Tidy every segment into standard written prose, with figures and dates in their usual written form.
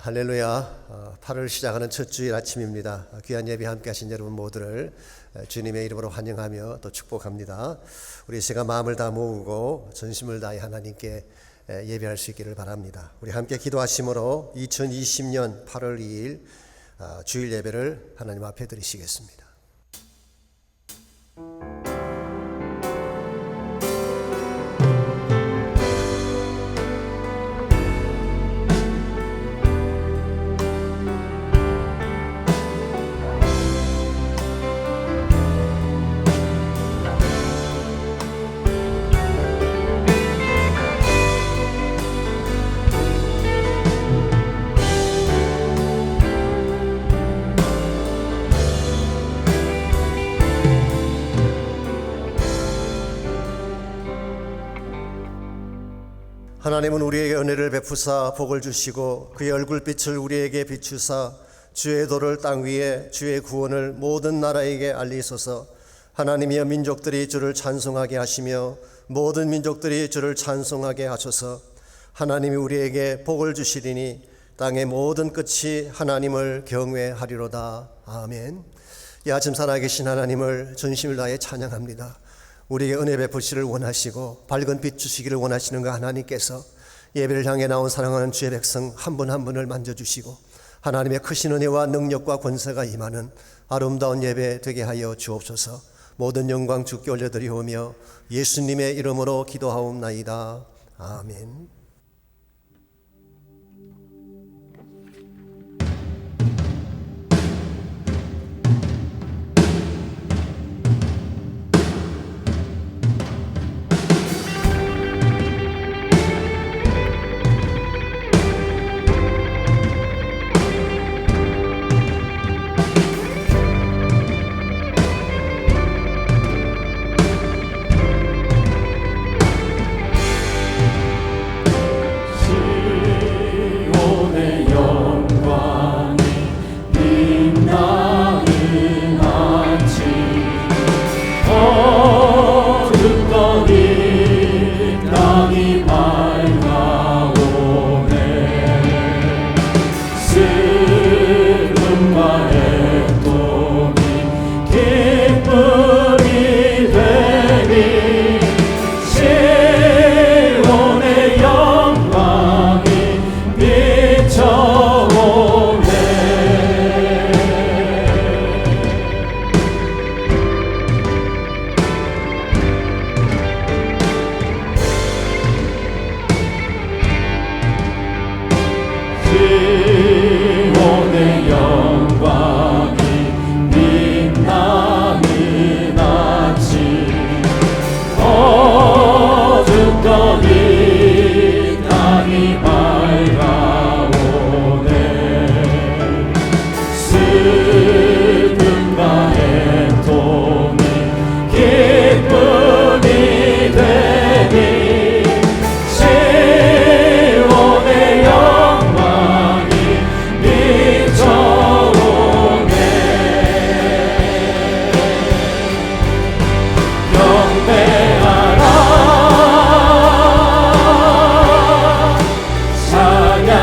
할렐루야. 8월 시작하는 첫 주일 아침입니다. 귀한 예배 함께 하신 여러분 모두를 주님의 이름으로 환영하며 또 축복합니다. 우리 제가 마음을 다 모으고 전심을 다해 하나님께 예배할 수 있기를 바랍니다. 우리 함께 기도하심으로 2020년 8월 2일 주일 예배를 하나님 앞에 드리시겠습니다. 하나님은 우리에게 은혜를 베푸사 복을 주시고 그의 얼굴빛을 우리에게 비추사 주의 도를 땅 위에 주의 구원을 모든 나라에게 알리소서. 하나님이여 민족들이 주를 찬송하게 하시며 모든 민족들이 주를 찬송하게 하소서. 하나님이 우리에게 복을 주시리니 땅의 모든 끝이 하나님을 경외하리로다. 아멘. 이 아침 살아계신 하나님을 전심을 다해 찬양합니다. 우리에게 은혜 베푸시를 원하시고 밝은 빛 주시기를 원하시는 그 하나님께서 예배를 향해 나온 사랑하는 주의 백성 한 분 한 분을 만져주시고 하나님의 크신 은혜와 능력과 권세가 임하는 아름다운 예배 되게 하여 주옵소서. 모든 영광 주께 올려드리오며 예수님의 이름으로 기도하옵나이다. 아멘. 찬양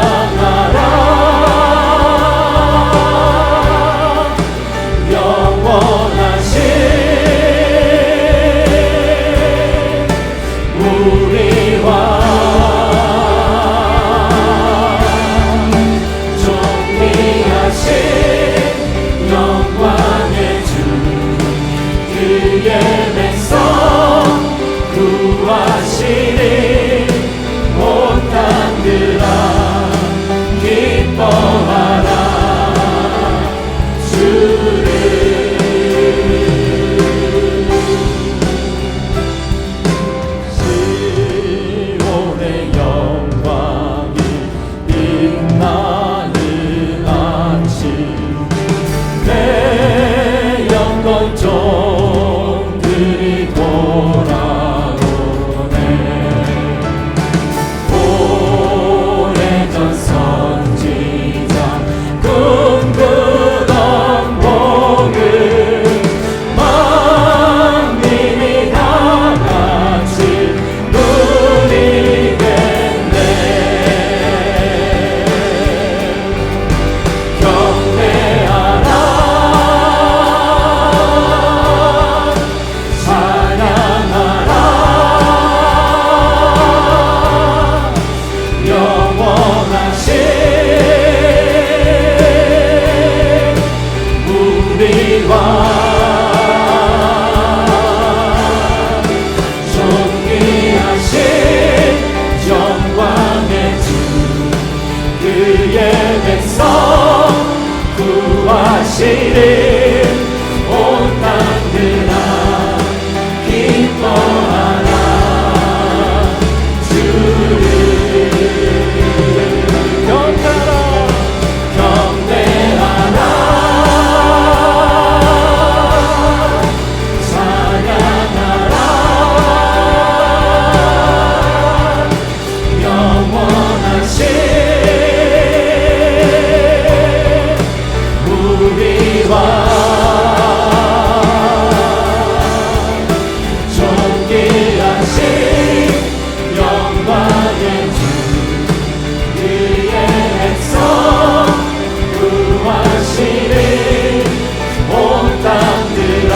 백성 구하시는 온 땅들아 기뻐하라. 주를 경배하라. 찬양하라. 영원하신 우리와 존귀하신 영광의 주 그의 백성 구하시는 온 땅들아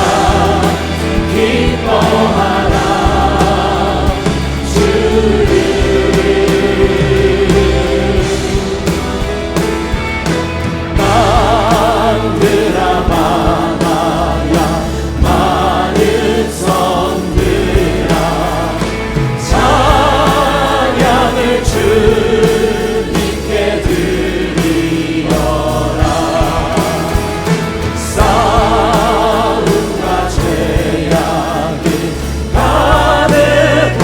기뻐하라. 주를 땅들아 바다야 많은 성들아 찬양을 주님께 드리어라. 싸움과 죄악이 가득한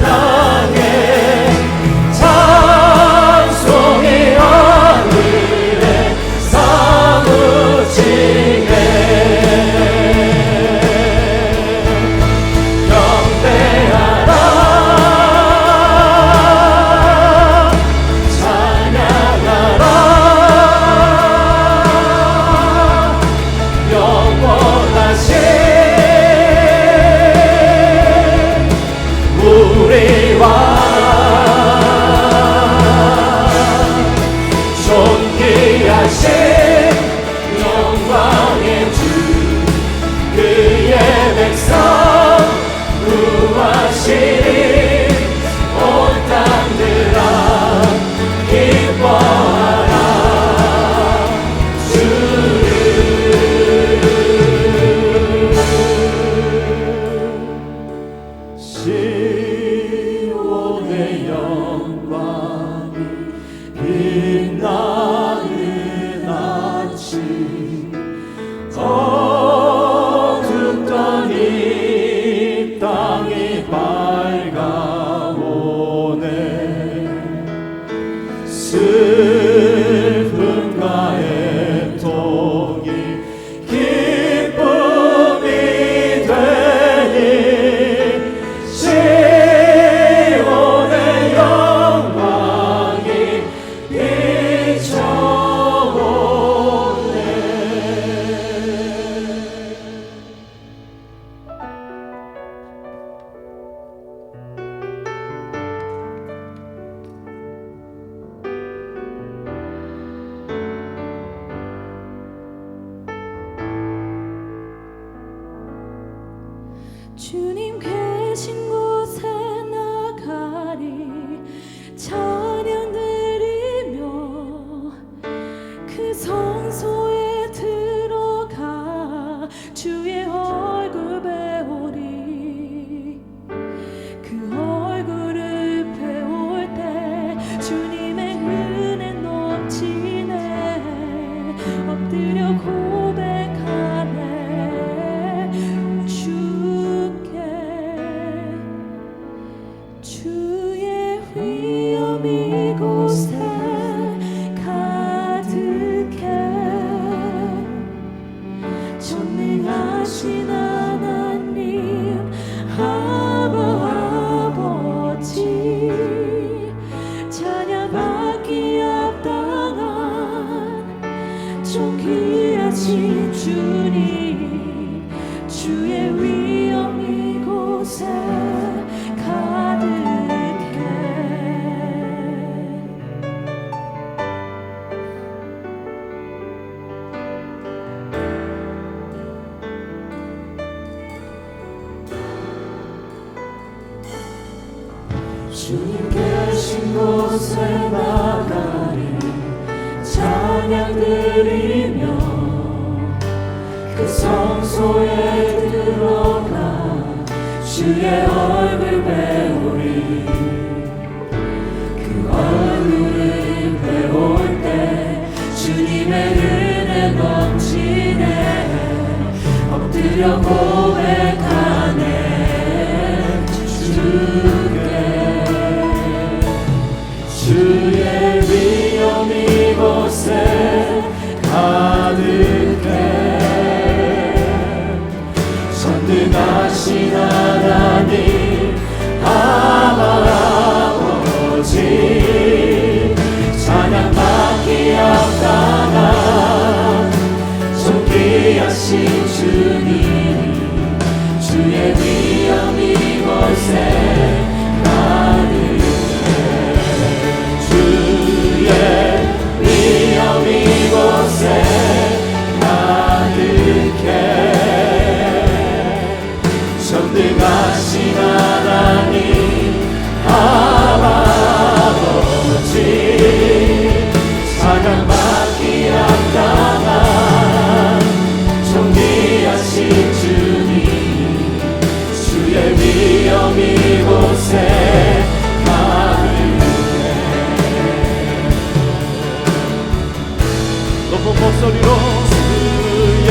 땅에 찬송이 하늘에 사무치네. 경배하라. 찬양하라. 영원하신 우리와 존귀하신 영광의 주 그의 백성 구하시는 온 땅들아 기뻐하라. 시온의 영광이 빛나는 아침 어둡던 이 땅이 밝아오네. 슬픔과 애통이 기쁨이 되니 시온의 영광이 비춰오네. 주님 계신 곳에 나가리 찬양 드리며 그 성소에 들어가 주의 얼굴 배우리. 그 얼굴을 배울 때 주님의 은혜 넘치네. 엎드려 고백하네. 주의 위엄 이곳에 가득해. 전능하신 하나님 아버지 찬양받기 합당한 존귀하신 주님 주의 위엄 이곳에 가득해. 주님 계신 곳에 나가리 찬양 드리며 그 성소에 들어가 주의 얼굴 배우리. 그 얼굴을 배울 때 목소리로 주의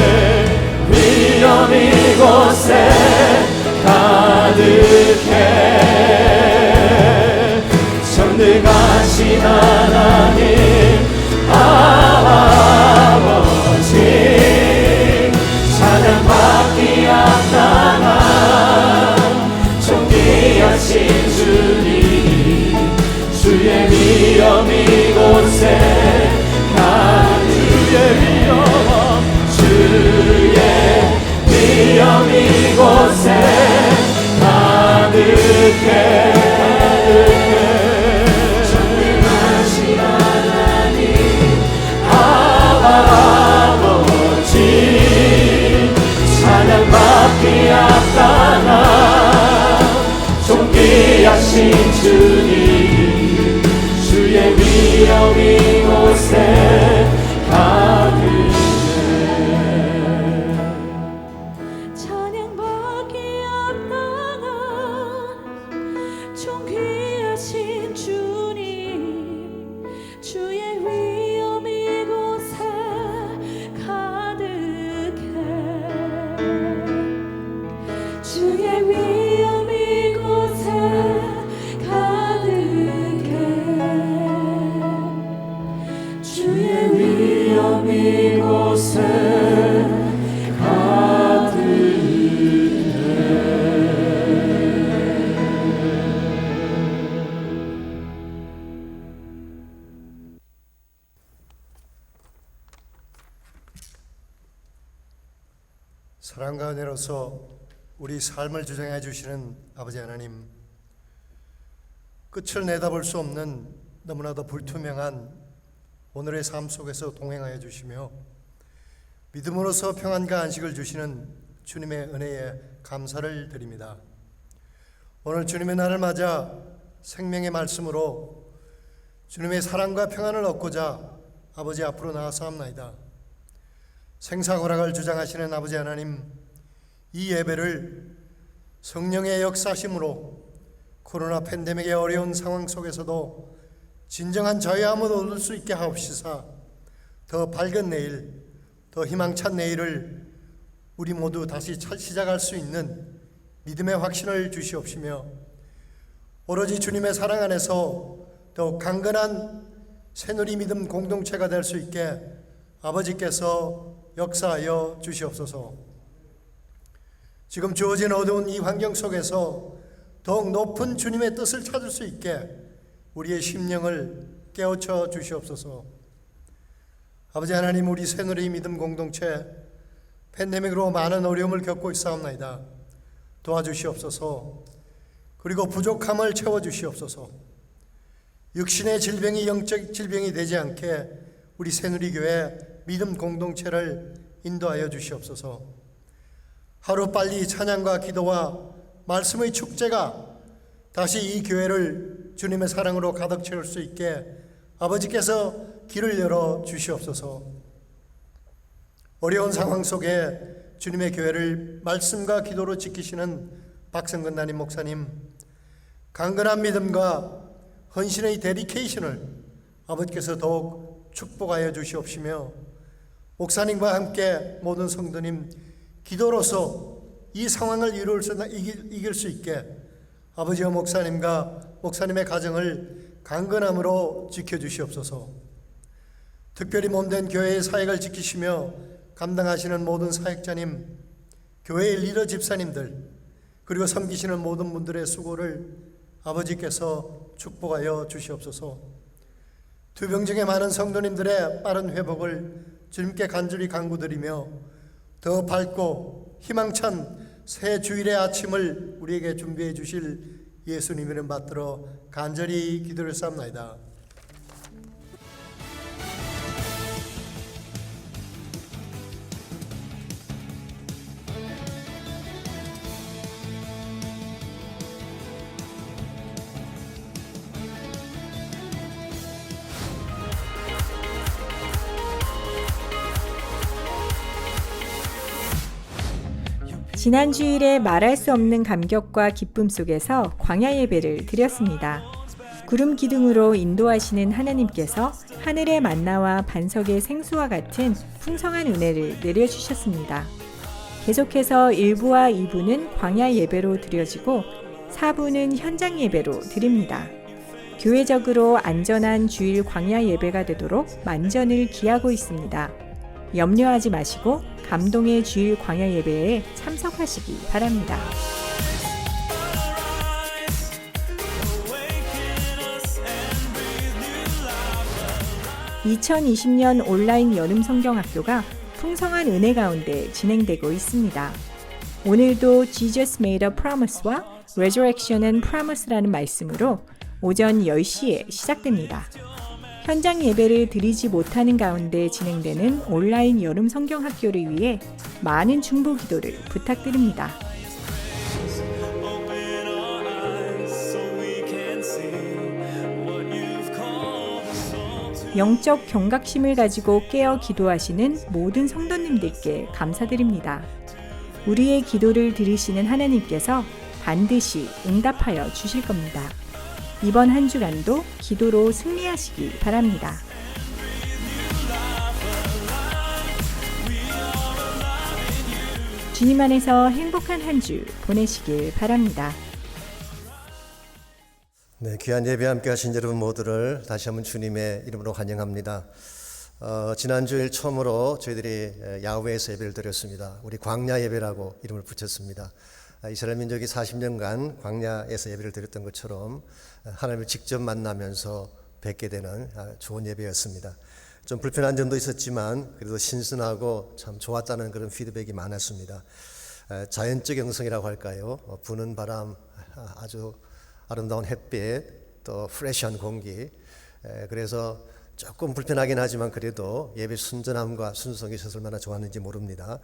위엄 이곳에 가득해 전능하신 하나님 아버지 찬양받기 합당한 존귀하신 주님 주의 위엄 이곳에 주의 위엄 이곳에 가득해 전능하신 하나님 아버지 찬양받기 합당한 존귀하신 주님 주의 위엄 이곳에 가득해 찬양받기 합당한 존귀하신 주님 주의 위엄 이곳에 가득해 주의 위엄 이곳에 가득해 주의 위엄 이곳에 사랑과 은혜로서 우리 삶을 주장해 주시는 아버지 하나님, 끝을 내다볼 수 없는 너무나도 불투명한 오늘의 삶 속에서 동행하여 주시며 믿음으로서 평안과 안식을 주시는 주님의 은혜에 감사를 드립니다. 오늘 주님의 날을 맞아 생명의 말씀으로 주님의 사랑과 평안을 얻고자 아버지 앞으로 나아서옵나이다. 생사고락을 주장하시는 아버지 하나님, 이 예배를 성령의 역사심으로 코로나 팬데믹의 어려운 상황 속에서도 진정한 자유함을 얻을 수 있게 하옵시사 더 밝은 내일, 더 희망찬 내일을 우리 모두 다시 시작할 수 있는 믿음의 확신을 주시옵시며 오로지 주님의 사랑 안에서 더욱 강건한 새누리 믿음 공동체가 될 수 있게 아버지께서 역사하여 주시옵소서. 지금 주어진 어두운 이 환경 속에서 더욱 높은 주님의 뜻을 찾을 수 있게 우리의 심령을 깨우쳐 주시옵소서. 아버지 하나님, 우리 새누리 믿음 공동체 팬데믹으로 많은 어려움을 겪고 있사옵나이다. 도와주시옵소서. 그리고 부족함을 채워주시옵소서. 육신의 질병이 영적 질병이 되지 않게 우리 새누리교회 믿음 공동체를 인도하여 주시옵소서. 하루빨리 찬양과 기도와 말씀의 축제가 다시 이 교회를 주님의 사랑으로 가득 채울 수 있게 아버지께서 길을 열어 주시옵소서. 어려운 상황 속에 주님의 교회를 말씀과 기도로 지키시는 박성근 담임 목사님, 강건한 믿음과 헌신의 데디케이션을 아버지께서 더욱 축복하여 주시옵시며 목사님과 함께 모든 성도님 기도로서 이 상황을 이길 수 있게 아버지와 목사님과 목사님의 가정을 강건함으로 지켜주시옵소서. 특별히 몸된 교회의 사역을 지키시며 감당하시는 모든 사역자님, 교회의 리더 집사님들, 그리고 섬기시는 모든 분들의 수고를 아버지께서 축복하여 주시옵소서. 투병중에 많은 성도님들의 빠른 회복을 주님께 간절히 간구드리며 더 밝고 희망찬 새 주일의 아침을 우리에게 준비해 주실 예수님 이름 받들어 간절히 기도를 삼나이다. 지난 주일에 말할 수 없는 감격과 기쁨 속에서 광야 예배를 드렸습니다. 구름 기둥으로 인도하시는 하나님께서 하늘의 만나와 반석의 생수와 같은 풍성한 은혜를 내려주셨습니다. 계속해서 1부와 2부는 광야 예배로 드려지고 4부는 현장 예배로 드립니다. 교회적으로 안전한 주일 광야 예배가 되도록 만전을 기하고 있습니다. 염려하지 마시고 감동의 주일 광야 예배에 참석하시기 바랍니다. 2020년 온라인 여름 성경학교가 풍성한 은혜 가운데 진행되고 있습니다. 오늘도 Jesus made a promise와 Resurrection and Promise라는 말씀으로 오전 10시에 시작됩니다. 현장 예배를 드리지 못하는 가운데 진행되는 온라인 여름 성경학교를 위해 많은 중보 기도를 부탁드립니다. 영적 경각심을 가지고 깨어 기도하시는 모든 성도님들께 감사드립니다. 우리의 기도를 들으시는 하나님께서 반드시 응답하여 주실 겁니다. 이번 한 주간도 기도로 승리하시기 바랍니다. 주님 안에서 행복한 한 주 보내시길 바랍니다. 네, 귀한 예배 함께 하신 여러분 모두를 다시 한번 주님의 이름으로 환영합니다. 지난주일 처음으로 저희들이 야훼에서 예배를 드렸습니다. 우리 광야 예배라고 이름을 붙였습니다. 이스라엘 민족이 40년간 광야에서 예배를 드렸던 것처럼 하나님을 직접 만나면서 뵙게 되는 좋은 예배였습니다. 좀 불편한 점도 있었지만 그래도 신선하고 참 좋았다는 그런 피드백이 많았습니다. 자연적 영성이라고 할까요? 부는 바람, 아주 아름다운 햇빛, 또 프레시한 공기. 그래서 조금 불편하긴 하지만 그래도 예배 순전함과 순수성이 있어서 얼마나 좋았는지 모릅니다.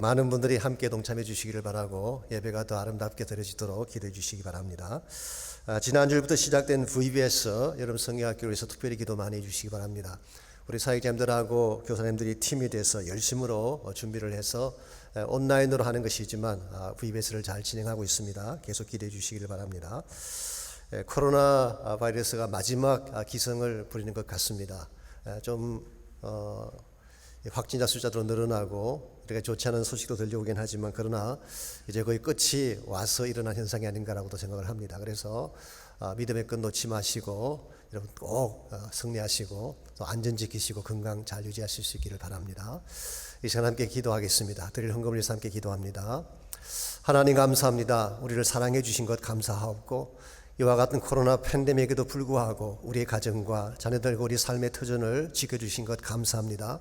많은 분들이 함께 동참해 주시기를 바라고 예배가 더 아름답게 드려지도록 기도해 주시기 바랍니다. 지난주부터 시작된 VBS 여름 성경학교에서 특별히 기도 많이 해 주시기 바랍니다. 우리 사역자님들하고 교사님들이 팀이 돼서 열심으로 준비를 해서 온라인으로 하는 것이지만 VBS를 잘 진행하고 있습니다. 계속 기대해 주시기를 바랍니다. 코로나 바이러스가 마지막 기승을 부리는 것 같습니다. 좀 확진자 숫자도 늘어나고 우리가 좋지 않은 소식도 들려오긴 하지만 그러나 이제 거의 끝이 와서 일어난 현상이 아닌가라고도 생각을 합니다. 그래서 믿음의 끝 놓지 마시고 여러분 꼭 승리하시고 또 안전 지키시고 건강 잘 유지하실 수 있기를 바랍니다. 이 시간 함께 기도하겠습니다. 드릴 헌금을 위해서 함께 기도합니다. 하나님 감사합니다. 우리를 사랑해 주신 것 감사하옵고 이와 같은 코로나 팬데믹에도 불구하고 우리의 가정과 자녀들과 우리 삶의 터전을 지켜주신 것 감사합니다.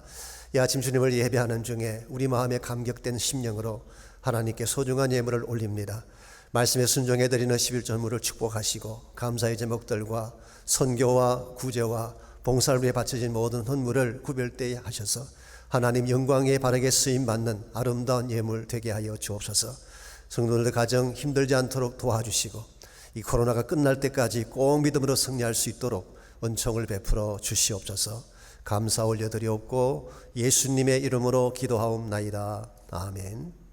이 아침 주님을 예배하는 중에 우리 마음에 감격된 심령으로 하나님께 소중한 예물을 올립니다. 말씀에 순종해 드리는 11조물을 축복하시고 감사의 제목들과 선교와 구제와 봉사를 위해 바쳐진 모든 헌물을 구별되게 하셔서 하나님 영광에 바르게 쓰임받는 아름다운 예물 되게 하여 주옵소서. 성도들 가정 힘들지 않도록 도와주시고 이 코로나가 끝날 때까지 꼭 믿음으로 승리할 수 있도록 은총을 베풀어 주시옵소서. 감사 올려드리옵고 예수님의 이름으로 기도하옵나이다. 아멘.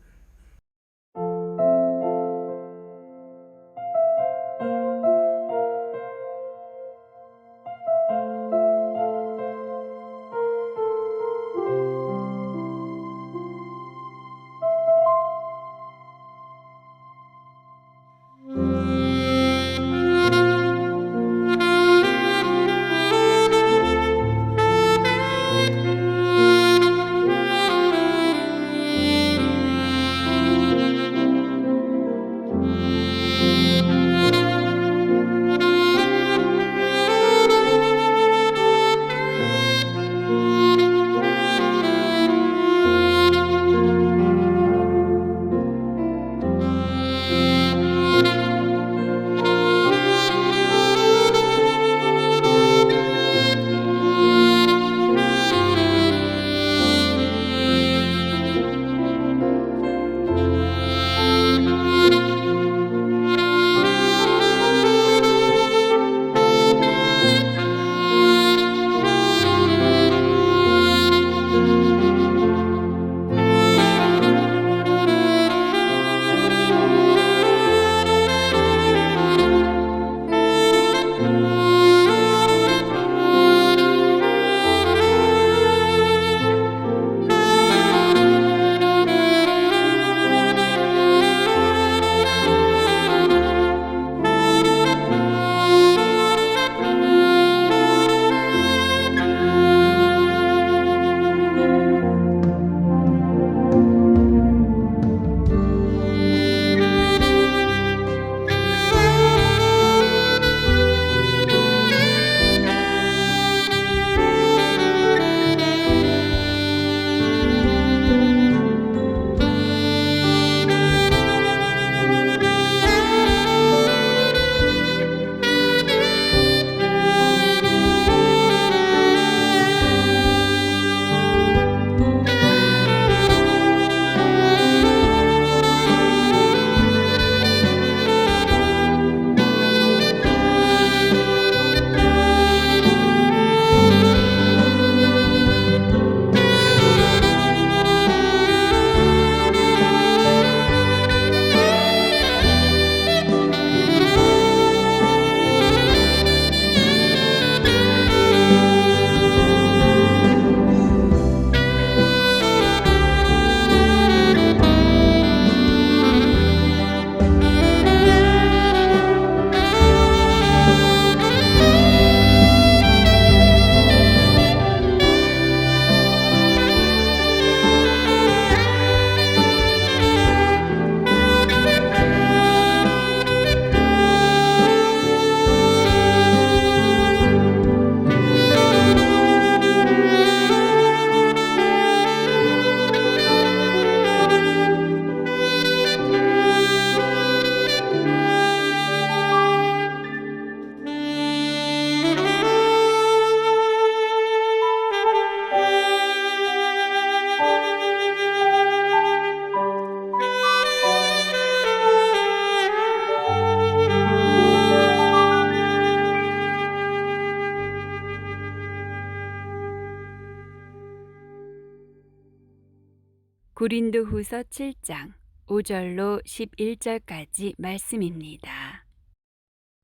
고린도후서 7장 5절로 11절까지 말씀입니다.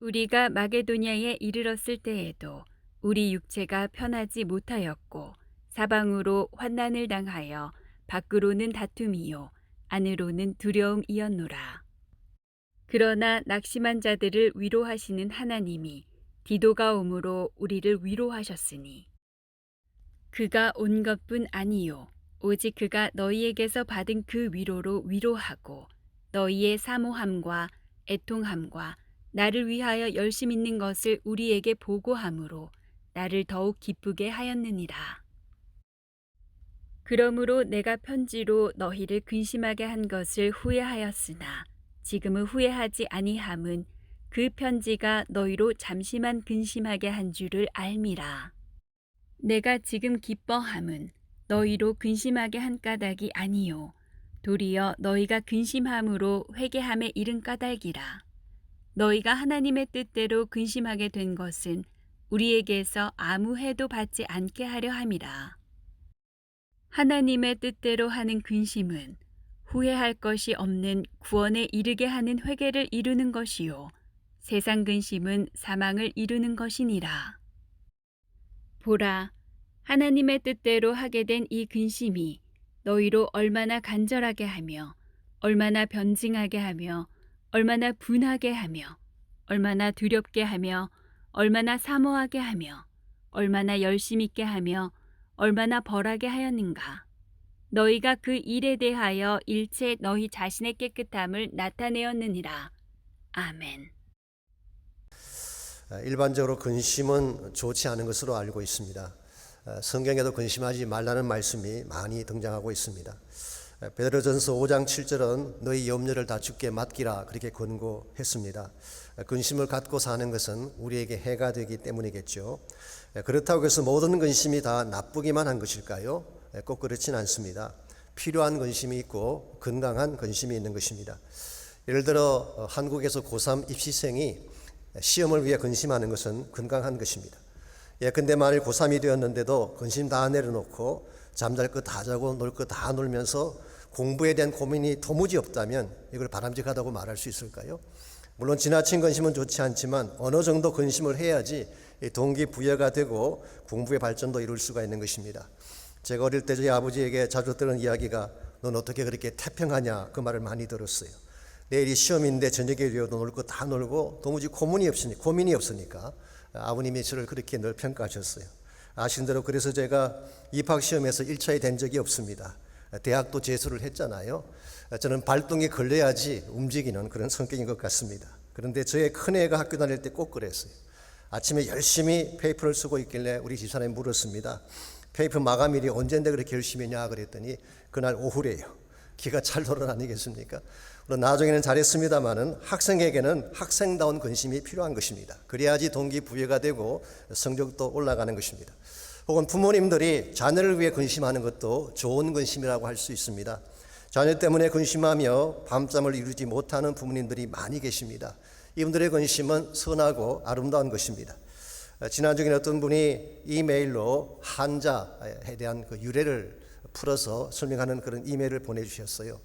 우리가 마게도냐에 이르렀을 때에도 우리 육체가 편하지 못하였고 사방으로 환난을 당하여 밖으로는 다툼이요 안으로는 두려움이었노라. 그러나 낙심한 자들을 위로하시는 하나님이 디도가 오므로 우리를 위로하셨으니 그가 온 것뿐 아니요 오직 그가 너희에게서 받은 그 위로로 위로하고 너희의 사모함과 애통함과 나를 위하여 열심 있는 것을 우리에게 보고함으로 나를 더욱 기쁘게 하였느니라. 그러므로 내가 편지로 너희를 근심하게 한 것을 후회하였으나 지금은 후회하지 아니함은 그 편지가 너희로 잠시만 근심하게 한 줄을 알미라. 내가 지금 기뻐함은 너희로 근심하게 한 까닭이 아니요 도리어 너희가 근심함으로 회개함에 이른 까닭이라. 너희가 하나님의 뜻대로 근심하게 된 것은 우리에게서 아무 해도 받지 않게 하려 함이라. 하나님의 뜻대로 하는 근심은 후회할 것이 없는 구원에 이르게 하는 회개를 이루는 것이요 세상 근심은 사망을 이루는 것이니라. 보라, 하나님의 뜻대로 하게 된 이 근심이 너희로 얼마나 간절하게 하며 얼마나 변증하게 하며 얼마나 분하게 하며 얼마나 두렵게 하며 얼마나 사모하게 하며 얼마나 열심 있게 하며 얼마나 벌하게 하였는가. 너희가 그 일에 대하여 일체 너희 자신의 깨끗함을 나타내었느니라. 아멘. 일반적으로 근심은 좋지 않은 것으로 알고 있습니다. 성경에도 근심하지 말라는 말씀이 많이 등장하고 있습니다. 베드로전서 5장 7절은 너희 염려를 다 주께 맡기라 그렇게 권고했습니다. 근심을 갖고 사는 것은 우리에게 해가 되기 때문이겠죠. 그렇다고 해서 모든 근심이 다 나쁘기만 한 것일까요? 꼭 그렇진 않습니다. 필요한 근심이 있고 건강한 근심이 있는 것입니다. 예를 들어 한국에서 고3 입시생이 시험을 위해 근심하는 것은 건강한 것입니다. 근데 만일 고3이 되었는데도 근심 다 내려놓고 잠잘 거 다 자고 놀 거 다 놀면서 공부에 대한 고민이 도무지 없다면 이걸 바람직하다고 말할 수 있을까요? 물론 지나친 근심은 좋지 않지만 어느 정도 근심을 해야지 동기부여가 되고 공부의 발전도 이룰 수가 있는 것입니다. 제가 어릴 때 저희 아버지에게 자주 들은 이야기가 넌 어떻게 그렇게 태평하냐 그 말을 많이 들었어요. 내일이 시험인데 저녁에 되어도 놀 거 다 놀고 도무지 고민이 없으니까 아버님이 저를 그렇게 늘 평가하셨어요. 아시는 대로 그래서 제가 입학시험에서 1차에 된 적이 없습니다. 대학도 재수를 했잖아요. 저는 발동이 걸려야지 움직이는 그런 성격인 것 같습니다. 그런데 저의 큰애가 학교 다닐 때 꼭 그랬어요. 아침에 열심히 페이퍼를 쓰고 있길래 우리 집사람이 물었습니다. 페이퍼 마감일이 언젠데 그렇게 열심히 했냐 그랬더니 그날 오후래요. 기가 찰 돌아 아니겠습니까? 물론 나중에는 잘했습니다마는 학생에게는 학생다운 근심이 필요한 것입니다. 그래야지 동기부여가 되고 성적도 올라가는 것입니다. 혹은 부모님들이 자녀를 위해 근심하는 것도 좋은 근심이라고 할 수 있습니다. 자녀 때문에 근심하며 밤잠을 이루지 못하는 부모님들이 많이 계십니다. 이분들의 근심은 선하고 아름다운 것입니다. 지난주에 어떤 분이 이메일로 한자에 대한 그 유래를 풀어서 설명하는 그런 이메일을 보내주셨어요.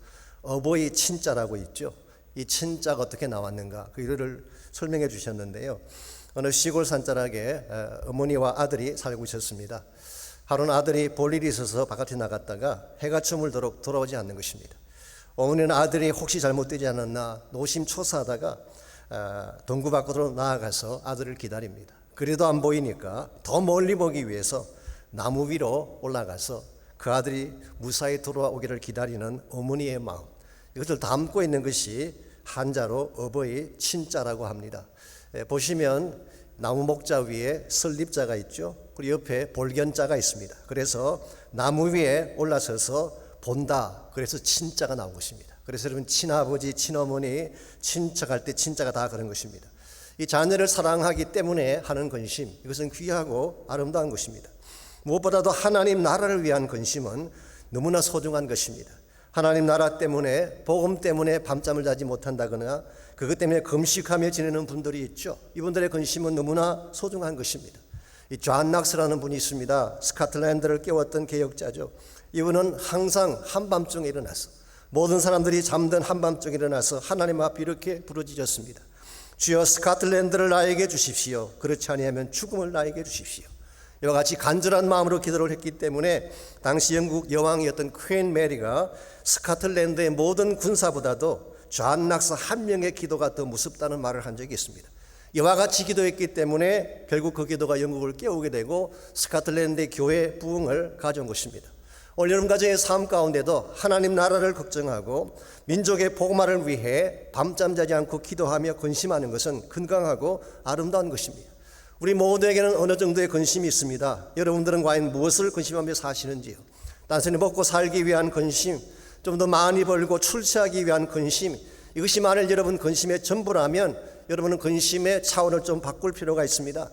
어버이 친자라고 있죠. 이 친자가 어떻게 나왔는가 그 유래를 설명해 주셨는데요. 어느 시골 산자락에 어머니와 아들이 살고 있었습니다. 하루는 아들이 볼 일이 있어서 바깥에 나갔다가 해가 저물도록 돌아오지 않는 것입니다. 어머니는 아들이 혹시 잘못되지 않았나 노심초사하다가 동구 밖으로 나아가서 아들을 기다립니다. 그래도 안 보이니까 더 멀리 보기 위해서 나무 위로 올라가서 그 아들이 무사히 돌아오기를 기다리는 어머니의 마음, 이것을 담고 있는 것이 한자로 어버이 친자라고 합니다. 보시면 나무 목자 위에 설립자가 있죠. 그리고 옆에 볼견자가 있습니다. 그래서 나무 위에 올라서서 본다. 그래서 친자가 나온 것입니다. 그래서 여러분 친아버지, 친어머니, 친척할 때 친자가 다 그런 것입니다. 이 자녀를 사랑하기 때문에 하는 근심, 이것은 귀하고 아름다운 것입니다. 무엇보다도 하나님 나라를 위한 근심은 너무나 소중한 것입니다. 하나님 나라 때문에 복음 때문에 밤잠을 자지 못한다거나 그것 때문에 금식하며 지내는 분들이 있죠. 이분들의 근심은 너무나 소중한 것입니다. 이 존 낙스라는 분이 있습니다. 스코틀랜드를 깨웠던 개혁자죠. 이분은 항상 한밤중에 일어나서 모든 사람들이 잠든 한밤중에 일어나서 하나님 앞에 이렇게 부르짖었습니다. 주여 스코틀랜드를 나에게 주십시오. 그렇지 아니하면 죽음을 나에게 주십시오. 이와 같이 간절한 마음으로 기도를 했기 때문에 당시 영국 여왕이었던 퀸 메리가 스코틀랜드의 모든 군사보다도 존 낙스 한 명의 기도가 더 무섭다는 말을 한 적이 있습니다. 이와 같이 기도했기 때문에 결국 그 기도가 영국을 깨우게 되고 스코틀랜드의 교회 부흥을 가져온 것입니다. 오늘 여러분 가정의 삶 가운데도 하나님 나라를 걱정하고 민족의 복음화를 위해 밤잠 자지 않고 기도하며 근심하는 것은 건강하고 아름다운 것입니다. 우리 모두에게는 어느 정도의 근심이 있습니다. 여러분들은 과연 무엇을 근심하며 사시는지요? 단순히 먹고 살기 위한 근심, 좀 더 많이 벌고 출세하기 위한 근심, 이것이 만일 여러분 근심의 전부라면 여러분은 근심의 차원을 좀 바꿀 필요가 있습니다.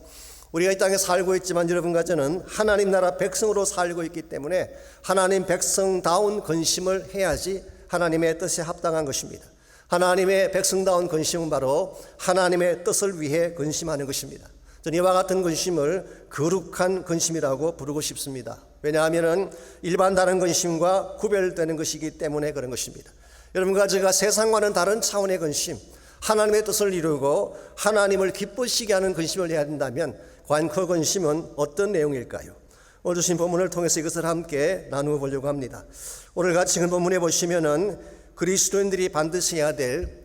우리가 이 땅에 살고 있지만 여러분과 저는 하나님 나라 백성으로 살고 있기 때문에 하나님 백성다운 근심을 해야지 하나님의 뜻에 합당한 것입니다. 하나님의 백성다운 근심은 바로 하나님의 뜻을 위해 근심하는 것입니다. 저는 이와 같은 근심을 거룩한 근심이라고 부르고 싶습니다. 왜냐하면 일반 다른 근심과 구별되는 것이기 때문에 그런 것입니다. 여러분과 제가 세상과는 다른 차원의 근심, 하나님의 뜻을 이루고 하나님을 기쁘시게 하는 근심을 해야 된다면 과연 그 근심은 어떤 내용일까요? 오늘 주신 본문을 통해서 이것을 함께 나누어 보려고 합니다. 오늘 같이 그 본문에 보시면은 그리스도인들이 반드시 해야 될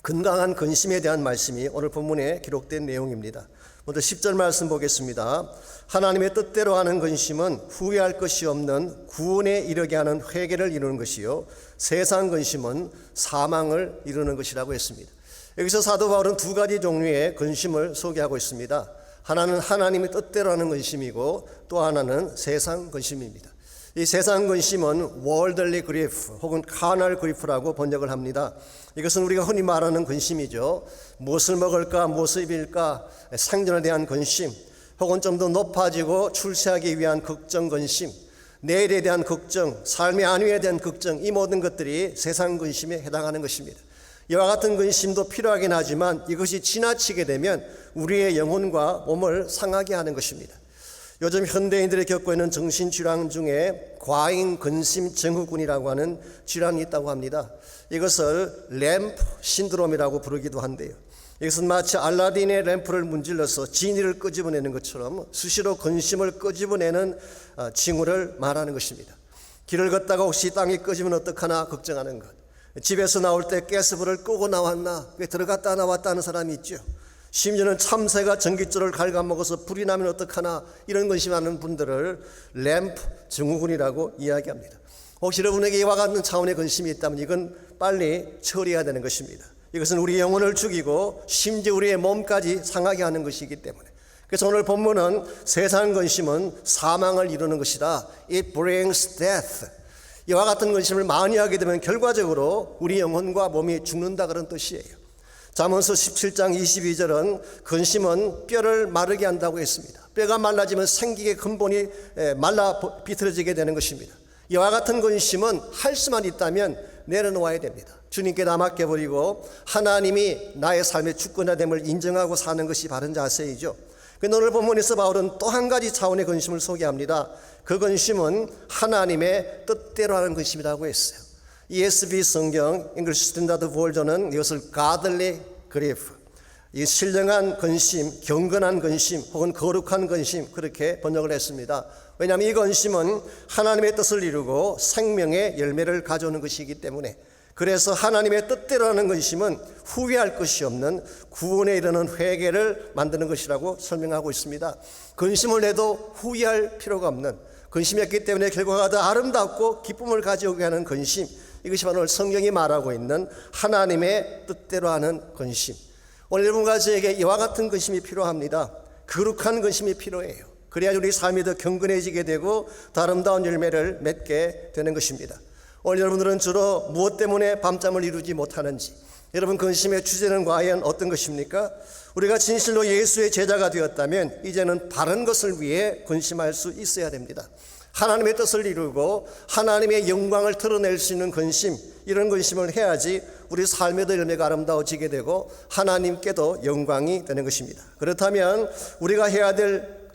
건강한 근심에 대한 말씀이 오늘 본문에 기록된 내용입니다. 먼저 10절 말씀 보겠습니다. 하나님의 뜻대로 하는 근심은 후회할 것이 없는 구원에 이르게 하는 회개를 이루는 것이요 세상 근심은 사망을 이루는 것이라고 했습니다. 여기서 사도 바울은 두 가지 종류의 근심을 소개하고 있습니다. 하나는 하나님의 뜻대로 하는 근심이고 또 하나는 세상 근심입니다. 이 세상 근심은 worldly grief 혹은 carnal grief라고 번역을 합니다. 이것은 우리가 흔히 말하는 근심이죠. 무엇을 먹을까, 무엇을 입을까, 생존에 대한 근심, 혹은 좀 더 높아지고 출세하기 위한 걱정 근심, 내일에 대한 걱정, 삶의 안위에 대한 걱정, 이 모든 것들이 세상 근심에 해당하는 것입니다. 이와 같은 근심도 필요하긴 하지만 이것이 지나치게 되면 우리의 영혼과 몸을 상하게 하는 것입니다. 요즘 현대인들이 겪고 있는 정신질환 중에 과잉 근심 증후군이라고 하는 질환이 있다고 합니다. 이것을 램프 신드롬이라고 부르기도 한데요. 이것은 마치 알라딘의 램프를 문질러서 지니를 끄집어내는 것처럼 수시로 근심을 끄집어내는 징후를 말하는 것입니다. 길을 걷다가 혹시 땅이 꺼지면 어떡하나 걱정하는 것, 집에서 나올 때 가스불을 끄고 나왔나, 왜 들어갔다 나왔다 하는 사람이 있죠. 심지어는 참새가 전깃줄을 갉아먹어서 불이 나면 어떡하나 이런 근심하는 분들을 램프 증후군이라고 이야기합니다. 혹시 여러분에게 이와 같은 차원의 근심이 있다면 이건 빨리 처리해야 되는 것입니다. 이것은 우리 영혼을 죽이고 심지어 우리의 몸까지 상하게 하는 것이기 때문에, 그래서 오늘 본문은 세상 근심은 사망을 이루는 것이다. It brings death. 이와 같은 근심을 많이 하게 되면 결과적으로 우리 영혼과 몸이 죽는다 그런 뜻이에요. 잠언서 17장 22절은 근심은 뼈를 마르게 한다고 했습니다. 뼈가 말라지면 생기의 근본이 말라 비틀어지게 되는 것입니다. 이와 같은 근심은 할 수만 있다면 내려놓아야 됩니다. 주님께 다 맡겨버리고 하나님이 나의 삶의 주권자됨을 인정하고 사는 것이 바른 자세이죠. 그런데 오늘 본문에서 바울은 또 한 가지 차원의 근심을 소개합니다. 그 근심은 하나님의 뜻대로 하는 근심이라고 했어요. ESV 성경 English Standard Version은 이것을 godly grief, 이 신령한 근심, 경건한 근심 혹은 거룩한 근심 그렇게 번역을 했습니다. 왜냐하면 이 근심은 하나님의 뜻을 이루고 생명의 열매를 가져오는 것이기 때문에, 그래서 하나님의 뜻대로 하는 근심은 후회할 것이 없는 구원에 이르는 회개를 만드는 것이라고 설명하고 있습니다. 근심을 해도 후회할 필요가 없는, 근심했기 때문에 결과가 더 아름답고 기쁨을 가져오게 하는 근심, 이것이 바로 성경이 말하고 있는 하나님의 뜻대로 하는 근심. 오늘 여러분과 저에게 이와 같은 근심이 필요합니다. 거룩한 근심이 필요해요. 그래야 우리 삶이 더 경건해지게 되고 더 아름다운 열매를 맺게 되는 것입니다. 오늘 여러분들은 주로 무엇 때문에 밤잠을 이루지 못하는지, 여러분 근심의 주제는 과연 어떤 것입니까? 우리가 진실로 예수의 제자가 되었다면 이제는 바른 것을 위해 근심할 수 있어야 됩니다. 하나님의 뜻을 이루고 하나님의 영광을 드러낼 수 있는 근심, 이런 근심을 해야지 우리 삶에도 열매가 아름다워지게 되고 하나님께도 영광이 되는 것입니다. 그렇다면 우리가 해야 될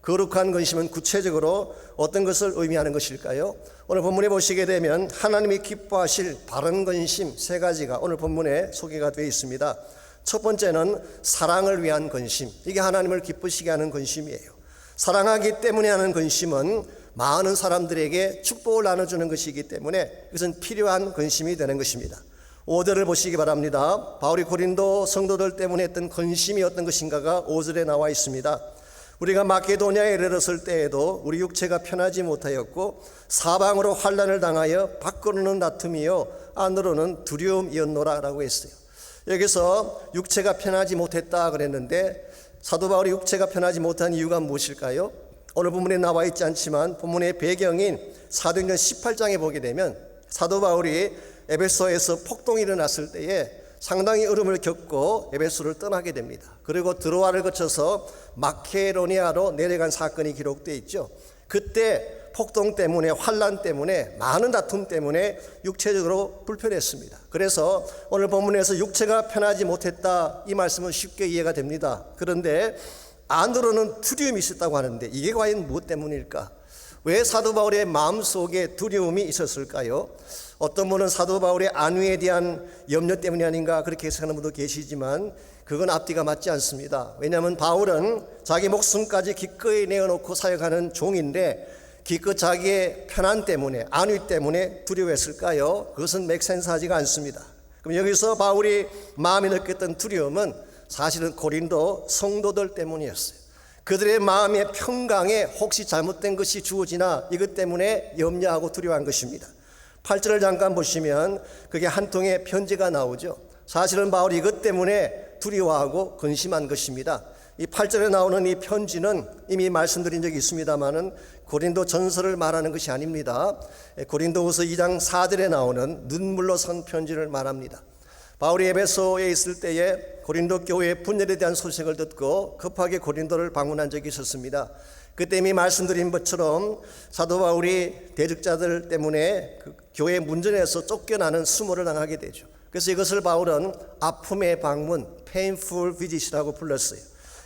거룩한 근심은 구체적으로 어떤 것을 의미하는 것일까요? 오늘 본문에 보시게 되면 하나님이 기뻐하실 바른 근심 세 가지가 오늘 본문에 소개가 되어 있습니다. 첫 번째는 사랑을 위한 근심. 이게 하나님을 기쁘시게 하는 근심이에요. 사랑하기 때문에 하는 근심은 많은 사람들에게 축복을 나눠주는 것이기 때문에 이것은 필요한 근심이 되는 것입니다. 5절을 보시기 바랍니다. 바울이 고린도 성도들 때문에 했던 근심이 어떤 것인가가 5절에 나와 있습니다. 우리가 마게도냐에 이르렀을 때에도 우리 육체가 편하지 못하였고 사방으로 환난을 당하여 밖으로는 다툼이요 안으로는 두려움이었노라 라고 했어요. 여기서 육체가 편하지 못했다 그랬는데 사도 바울이 육체가 편하지 못한 이유가 무엇일까요? 오늘 본문에 나와 있지 않지만 본문의 배경인 사도행전 18장에 보게 되면 사도 바울이 에베소에서 폭동이 일어났을 때에 상당히 어려움을 겪고 에베소를 떠나게 됩니다. 그리고 드로아를 거쳐서 마케도니아로 내려간 사건이 기록되어 있죠. 그때 폭동 때문에 환난 때문에 많은 다툼 때문에 육체적으로 불편했습니다. 그래서 오늘 본문에서 육체가 편하지 못했다 이 말씀은 쉽게 이해가 됩니다. 그런데 안으로는 두려움이 있었다고 하는데 이게 과연 무엇 때문일까? 왜 사도 바울의 마음속에 두려움이 있었을까요? 어떤 분은 사도 바울의 안위에 대한 염려 때문이 아닌가 그렇게 해석하는 분도 계시지만 그건 앞뒤가 맞지 않습니다. 왜냐하면 바울은 자기 목숨까지 기꺼이 내어놓고 사역하는 종인데 기껏 자기의 편안 때문에 안위 때문에 두려워했을까요? 그것은 맥센스하지가 않습니다. 그럼 여기서 바울이 마음에 느꼈던 두려움은 사실은 고린도 성도들 때문이었어요. 그들의 마음의 평강에 혹시 잘못된 것이 주어지나 이것 때문에 염려하고 두려워한 것입니다. 8절을 잠깐 보시면 그게 한 통의 편지가 나오죠. 사실은 바울이 이것 때문에 두려워하고 근심한 것입니다. 이 8절에 나오는 이 편지는 이미 말씀드린 적이 있습니다마는 고린도 전서를 말하는 것이 아닙니다. 고린도후서 2장 4절에 나오는 눈물로 쓴 편지를 말합니다. 바울이 에베소에 있을 때에 고린도 교회의 분열에 대한 소식을 듣고 급하게 고린도를 방문한 적이 있었습니다. 그때 이미 말씀드린 것처럼 사도 바울이 대적자들 때문에 그 교회 문전에서 쫓겨나는 수모를 당하게 되죠. 그래서 이것을 바울은 아픔의 방문, painful visit이라고 불렀어요.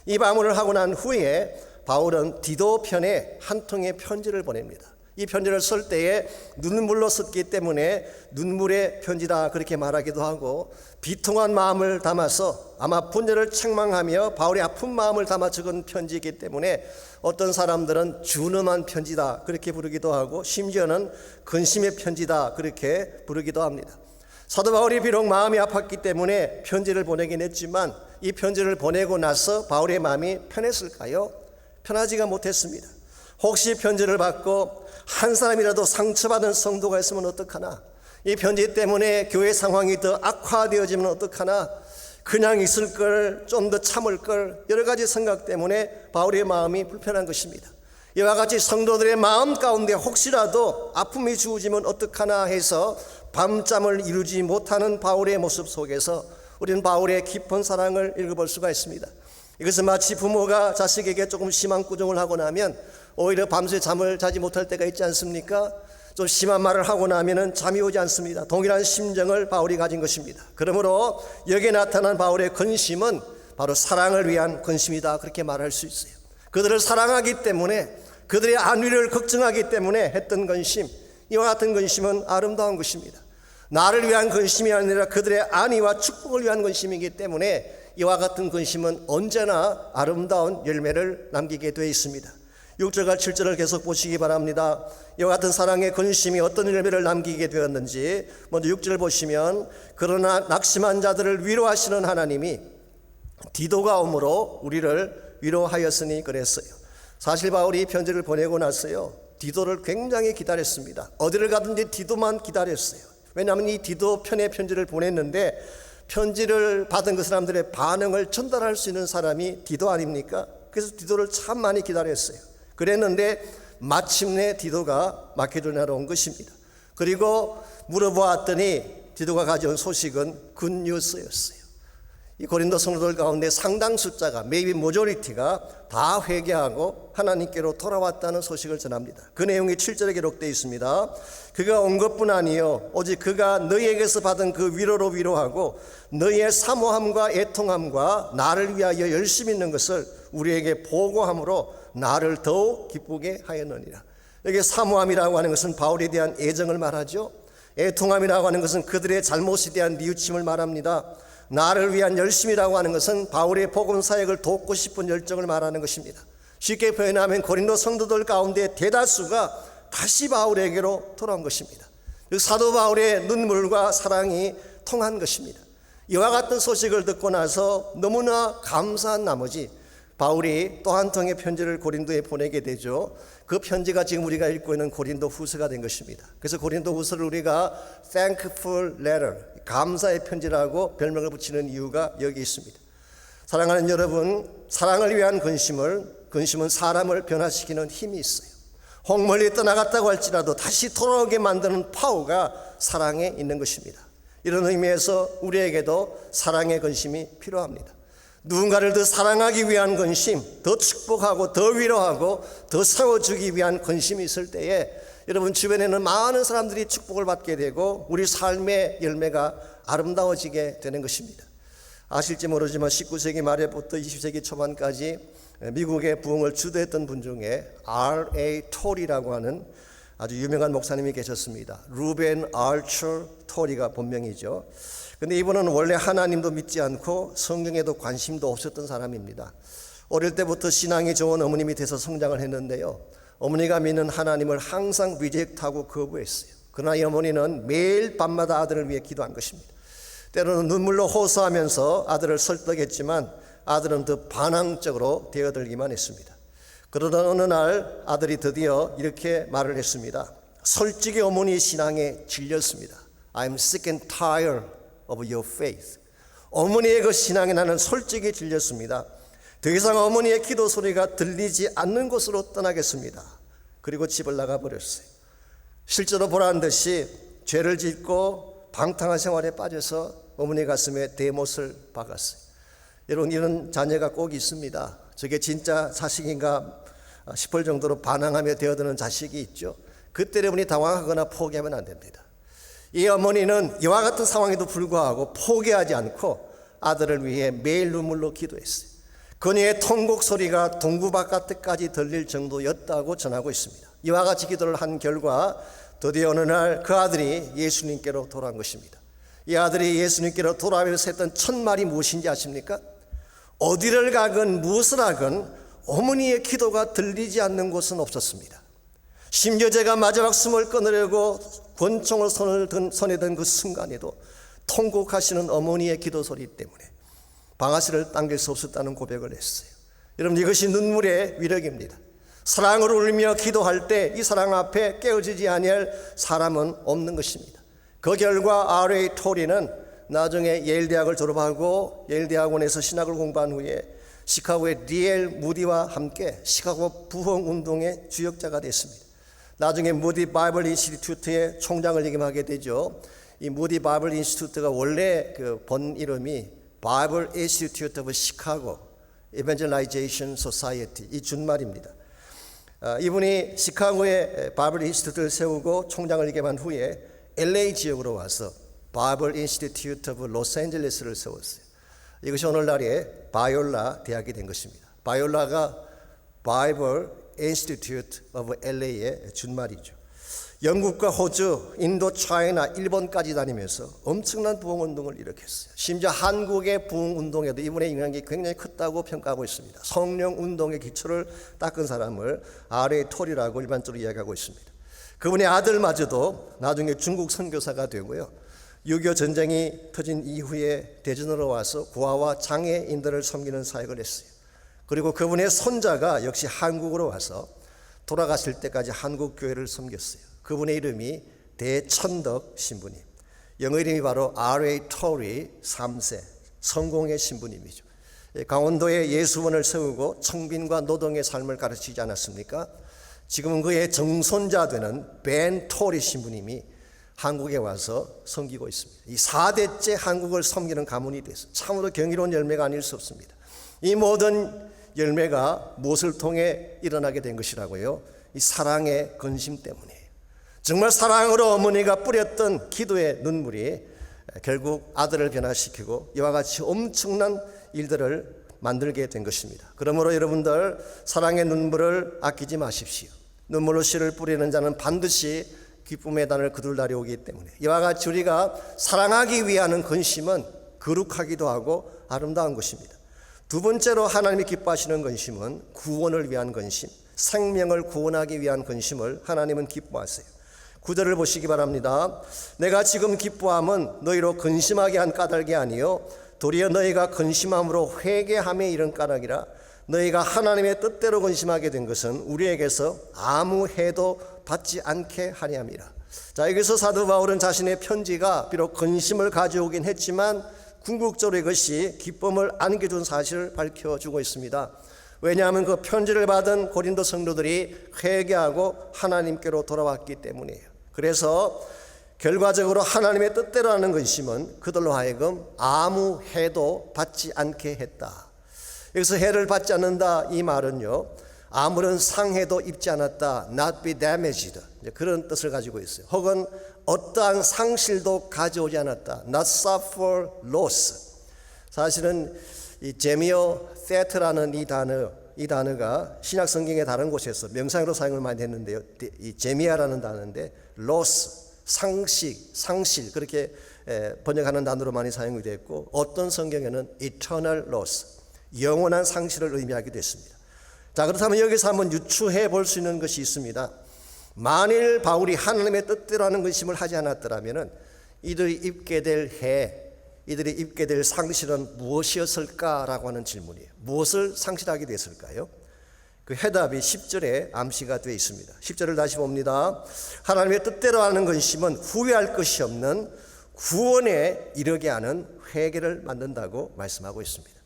이 방문을 하고 난 후에 바울은 디도 편에 한 통의 편지를 보냅니다. 이 편지를 쓸 때에 눈물로 썼기 때문에 눈물의 편지다 그렇게 말하기도 하고 비통한 마음을 담아서 아마 분열을 책망하며 바울의 아픈 마음을 담아 적은 편지이기 때문에 어떤 사람들은 준엄한 편지다 그렇게 부르기도 하고 심지어는 근심의 편지다 그렇게 부르기도 합니다. 사도 바울이 비록 마음이 아팠기 때문에 편지를 보내긴 했지만 이 편지를 보내고 나서 바울의 마음이 편했을까요? 편하지가 못했습니다. 혹시 편지를 받고 한 사람이라도 상처받은 성도가 있으면 어떡하나? 이 편지 때문에 교회 상황이 더 악화되어지면 어떡하나? 그냥 있을 걸, 좀 더 참을 걸, 여러 가지 생각 때문에 바울의 마음이 불편한 것입니다. 이와 같이 성도들의 마음 가운데 혹시라도 아픔이 주어지면 어떡하나 해서 밤잠을 이루지 못하는 바울의 모습 속에서 우리는 바울의 깊은 사랑을 읽어볼 수가 있습니다. 이것은 마치 부모가 자식에게 조금 심한 꾸중을 하고 나면 오히려 밤새 잠을 자지 못할 때가 있지 않습니까? 좀 심한 말을 하고 나면 잠이 오지 않습니다. 동일한 심정을 바울이 가진 것입니다. 그러므로 여기에 나타난 바울의 근심은 바로 사랑을 위한 근심이다 그렇게 말할 수 있어요. 그들을 사랑하기 때문에 그들의 안위를 걱정하기 때문에 했던 근심, 이와 같은 근심은 아름다운 것입니다. 나를 위한 근심이 아니라 그들의 안위와 축복을 위한 근심이기 때문에 이와 같은 근심은 언제나 아름다운 열매를 남기게 되어 있습니다. 6절과 7절을 계속 보시기 바랍니다. 이와 같은 사랑의 근심이 어떤 열매를 남기게 되었는지 먼저 6절을 보시면 그러나 낙심한 자들을 위로하시는 하나님이 디도가 오므로 우리를 위로하였으니 그랬어요. 사실 바울이 편지를 보내고 났어요. 디도를 굉장히 기다렸습니다. 어디를 가든지 디도만 기다렸어요. 왜냐하면 이 디도 편의 편지를 보냈는데 편지를 받은 그 사람들의 반응을 전달할 수 있는 사람이 디도 아닙니까? 그래서 디도를 참 많이 기다렸어요. 그랬는데 마침내 디도가 마케도냐로 온 것입니다. 그리고 물어보았더니 디도가 가져온 소식은 굿뉴스였어요. 이 고린도 성도들 가운데 상당 숫자가 maybe majority가 다 회개하고 하나님께로 돌아왔다는 소식을 전합니다. 그 내용이 7절에 기록되어 있습니다. 그가 온 것뿐 아니요 오직 그가 너희에게서 받은 그 위로로 위로하고 너희의 사모함과 애통함과 나를 위하여 열심히 있는 것을 우리에게 보고함으로 나를 더욱 기쁘게 하였느니라. 여기 사모함이라고 하는 것은 바울에 대한 애정을 말하죠. 애통함이라고 하는 것은 그들의 잘못에 대한 뉘우침을 말합니다. 나를 위한 열심이라고 하는 것은 바울의 복음 사역을 돕고 싶은 열정을 말하는 것입니다. 쉽게 표현하면 고린도 성도들 가운데 대다수가 다시 바울에게로 돌아온 것입니다. 사도 바울의 눈물과 사랑이 통한 것입니다. 이와 같은 소식을 듣고 나서 너무나 감사한 나머지 바울이 또 한 통의 편지를 고린도에 보내게 되죠. 그 편지가 지금 우리가 읽고 있는 고린도 후서가 된 것입니다. 그래서 고린도 후서를 우리가 thankful letter, 감사의 편지라고 별명을 붙이는 이유가 여기 있습니다. 사랑하는 여러분, 사랑을 위한 근심은 사람을 변화시키는 힘이 있어요. 홍멀리 떠나갔다고 할지라도 다시 돌아오게 만드는 파워가 사랑에 있는 것입니다. 이런 의미에서 우리에게도 사랑의 근심이 필요합니다. 누군가를 더 사랑하기 위한 근심, 더 축복하고 더 위로하고 더 세워주기 위한 근심이 있을 때에 여러분 주변에는 많은 사람들이 축복을 받게 되고 우리 삶의 열매가 아름다워지게 되는 것입니다. 아실지 모르지만 19세기 말에부터 20세기 초반까지 미국의 부흥을 주도했던 분 중에 R.A. 톨이라고 하는 아주 유명한 목사님이 계셨습니다. 루벤 알처 톨이가 본명이죠. 근데 이분은 원래 하나님도 믿지 않고 성경에도 관심도 없었던 사람입니다. 어릴 때부터 신앙이 좋은 어머님이 돼서 성장을 했는데요. 어머니가 믿는 하나님을 항상 리젝트하고 거부했어요. 그러나 이 어머니는 매일 밤마다 아들을 위해 기도한 것입니다. 때로는 눈물로 호소하면서 아들을 설득했지만 아들은 더 반항적으로 되어들기만 했습니다. 그러던 어느 날 아들이 드디어 이렇게 말을 했습니다. 솔직히 어머니의 신앙에 질렸습니다. I'm sick and tired of your faith. 어머니의 그 신앙에 나는 솔직히 질렸습니다. 더 이상 어머니의 기도 소리가 들리지 않는 곳으로 떠나겠습니다. 그리고 집을 나가버렸어요. 실제로 보란 듯이 죄를 짓고 방탕한 생활에 빠져서 어머니 가슴에 대못을 박았어요. 여러분, 이런 자녀가 꼭 있습니다. 저게 진짜 자식인가 싶을 정도로 반항하며 되어드는 자식이 있죠. 그때 여러분이 당황하거나 포기하면 안 됩니다. 이 어머니는 이와 같은 상황에도 불구하고 포기하지 않고 아들을 위해 매일 눈물로 기도했어요. 그녀의 통곡 소리가 동구 바깥까지 들릴 정도였다고 전하고 있습니다. 이와 같이 기도를 한 결과 드디어 어느 날 그 아들이 예수님께로 돌아온 것입니다. 이 아들이 예수님께로 돌아오면서 했던 첫 말이 무엇인지 아십니까? 어디를 가건 무엇을 하건 어머니의 기도가 들리지 않는 곳은 없었습니다. 심지어 제가 마지막 숨을 끊으려고 권총을 손에 든 그 순간에도 통곡하시는 어머니의 기도 소리 때문에 방아쇠를 당길 수 없었다는 고백을 했어요. 여러분, 이것이 눈물의 위력입니다. 사랑으로 울며 기도할 때 이 사랑 앞에 깨어지지 아니할 사람은 없는 것입니다. 그 결과 R.A. 톨이는 나중에 예일 대학을 졸업하고 예일 대학원에서 신학을 공부한 후에 시카고의 D.L. 무디와 함께 시카고 부흥 운동의 주역자가 됐습니다. 나중에 무디 바이블 인스티튜트의 총장을 역임하게 되죠. 이 무디 바이블 인스티튜트가 원래 그 본 이름이 바이블 인스티튜트 오브 시카고 에반젤라이제이션 소사이어티, 이 준말입니다. 이분이 시카고의 바이블 인스티튜트를 세우고 총장을 역임한 후에 LA 지역으로 와서 바이블 인스티튜트 오브 로스앤젤레스를 세웠어요. 이것이 오늘날의 바이올라 대학이 된 것입니다. 바이올라가 바이블 인스티튜트 오브 LA의 준말이죠. 영국과 호주, 인도, 차이나, 일본까지 다니면서 엄청난 부흥운동을 일으켰어요. 심지어 한국의 부흥운동에도 이분의 영향이 굉장히 컸다고 평가하고 있습니다. 성령운동의 기초를 닦은 사람을 R.A. 톨이라고 일반적으로 이야기하고 있습니다. 그분의 아들마저도 나중에 중국 선교사가 되고요. 6.25 전쟁이 터진 이후에 대전으로 와서 고아와 장애인들을 섬기는 사역을 했어요. 그리고 그분의 손자가 역시 한국으로 와서 돌아가실 때까지 한국교회를 섬겼어요. 그분의 이름이 대천덕 신부님, 영어 이름이 바로 R.A. 톨이 3세, 성공의 신부님이죠. 강원도에 예수원을 세우고 청빈과 노동의 삶을 가르치지 않았습니까? 지금은 그의 정손자 되는 벤 톨이 신부님이 한국에 와서 섬기고 있습니다. 이 4대째 한국을 섬기는 가문이 됐어요. 참으로 경이로운 열매가 아닐 수 없습니다. 이 모든 열매가 무엇을 통해 일어나게 된 것이라고요? 이 사랑의 근심 때문이에요. 정말 사랑으로 어머니가 뿌렸던 기도의 눈물이 결국 아들을 변화시키고 이와 같이 엄청난 일들을 만들게 된 것입니다. 그러므로 여러분들 사랑의 눈물을 아끼지 마십시오. 눈물로 씨를 뿌리는 자는 반드시 기쁨의 단을 거둘 오기 때문에 이와 같이 우리가 사랑하기 위한 근심은 거룩하기도 하고 아름다운 것입니다. 두 번째로 하나님이 기뻐하시는 근심은 구원을 위한 근심, 생명을 구원하기 위한 근심을 하나님은 기뻐하세요. 9절을 보시기 바랍니다. 내가 지금 기뻐함은 너희로 근심하게 한 까닭이 아니요 도리어 너희가 근심함으로 회개함에 이른 까닭이라. 너희가 하나님의 뜻대로 근심하게 된 것은 우리에게서 아무 해도 받지 않게 하려 함이라. 자, 여기서 사도 바울은 자신의 편지가 비록 근심을 가져오긴 했지만 궁극적으로 이것이 기쁨을 안겨준 사실을 밝혀주고 있습니다. 왜냐하면 그 편지를 받은 고린도 성도들이 회개하고 하나님께로 돌아왔기 때문이에요. 그래서 결과적으로 하나님의 뜻대로 하는 근심은 그들로 하여금 아무 해도 받지 않게 했다. 여기서 해를 받지 않는다 이 말은요, 아무런 상해도 입지 않았다, not be damaged, 그런 뜻을 가지고 있어요. 혹은 어떠한 상실도 가져오지 않았다, not suffer loss. 사실은 이 제미어 the라는 이 단어가 신약 성경의 다른 곳에서 명상으로 사용을 많이 했는데요, 이 제미아라는 단어인데 loss, 상실 그렇게 번역하는 단어로 많이 사용이 됐고, 어떤 성경에는 eternal loss, 영원한 상실을 의미하기도 했습니다. 자, 그렇다면 여기서 한번 유추해 볼 수 있는 것이 있습니다. 만일 바울이 하나님의 뜻대로 하는 근심을 하지 않았더라면 이들이 입게 될 이들이 입게 될 상실은 무엇이었을까라고 하는 질문이에요. 무엇을 상실하게 됐을까요? 그 해답이 10절에 암시가 되어 있습니다. 10절을 다시 봅니다. 하나님의 뜻대로 하는 근심은 후회할 것이 없는 구원에 이르게 하는 회개를 만든다고 말씀하고 있습니다.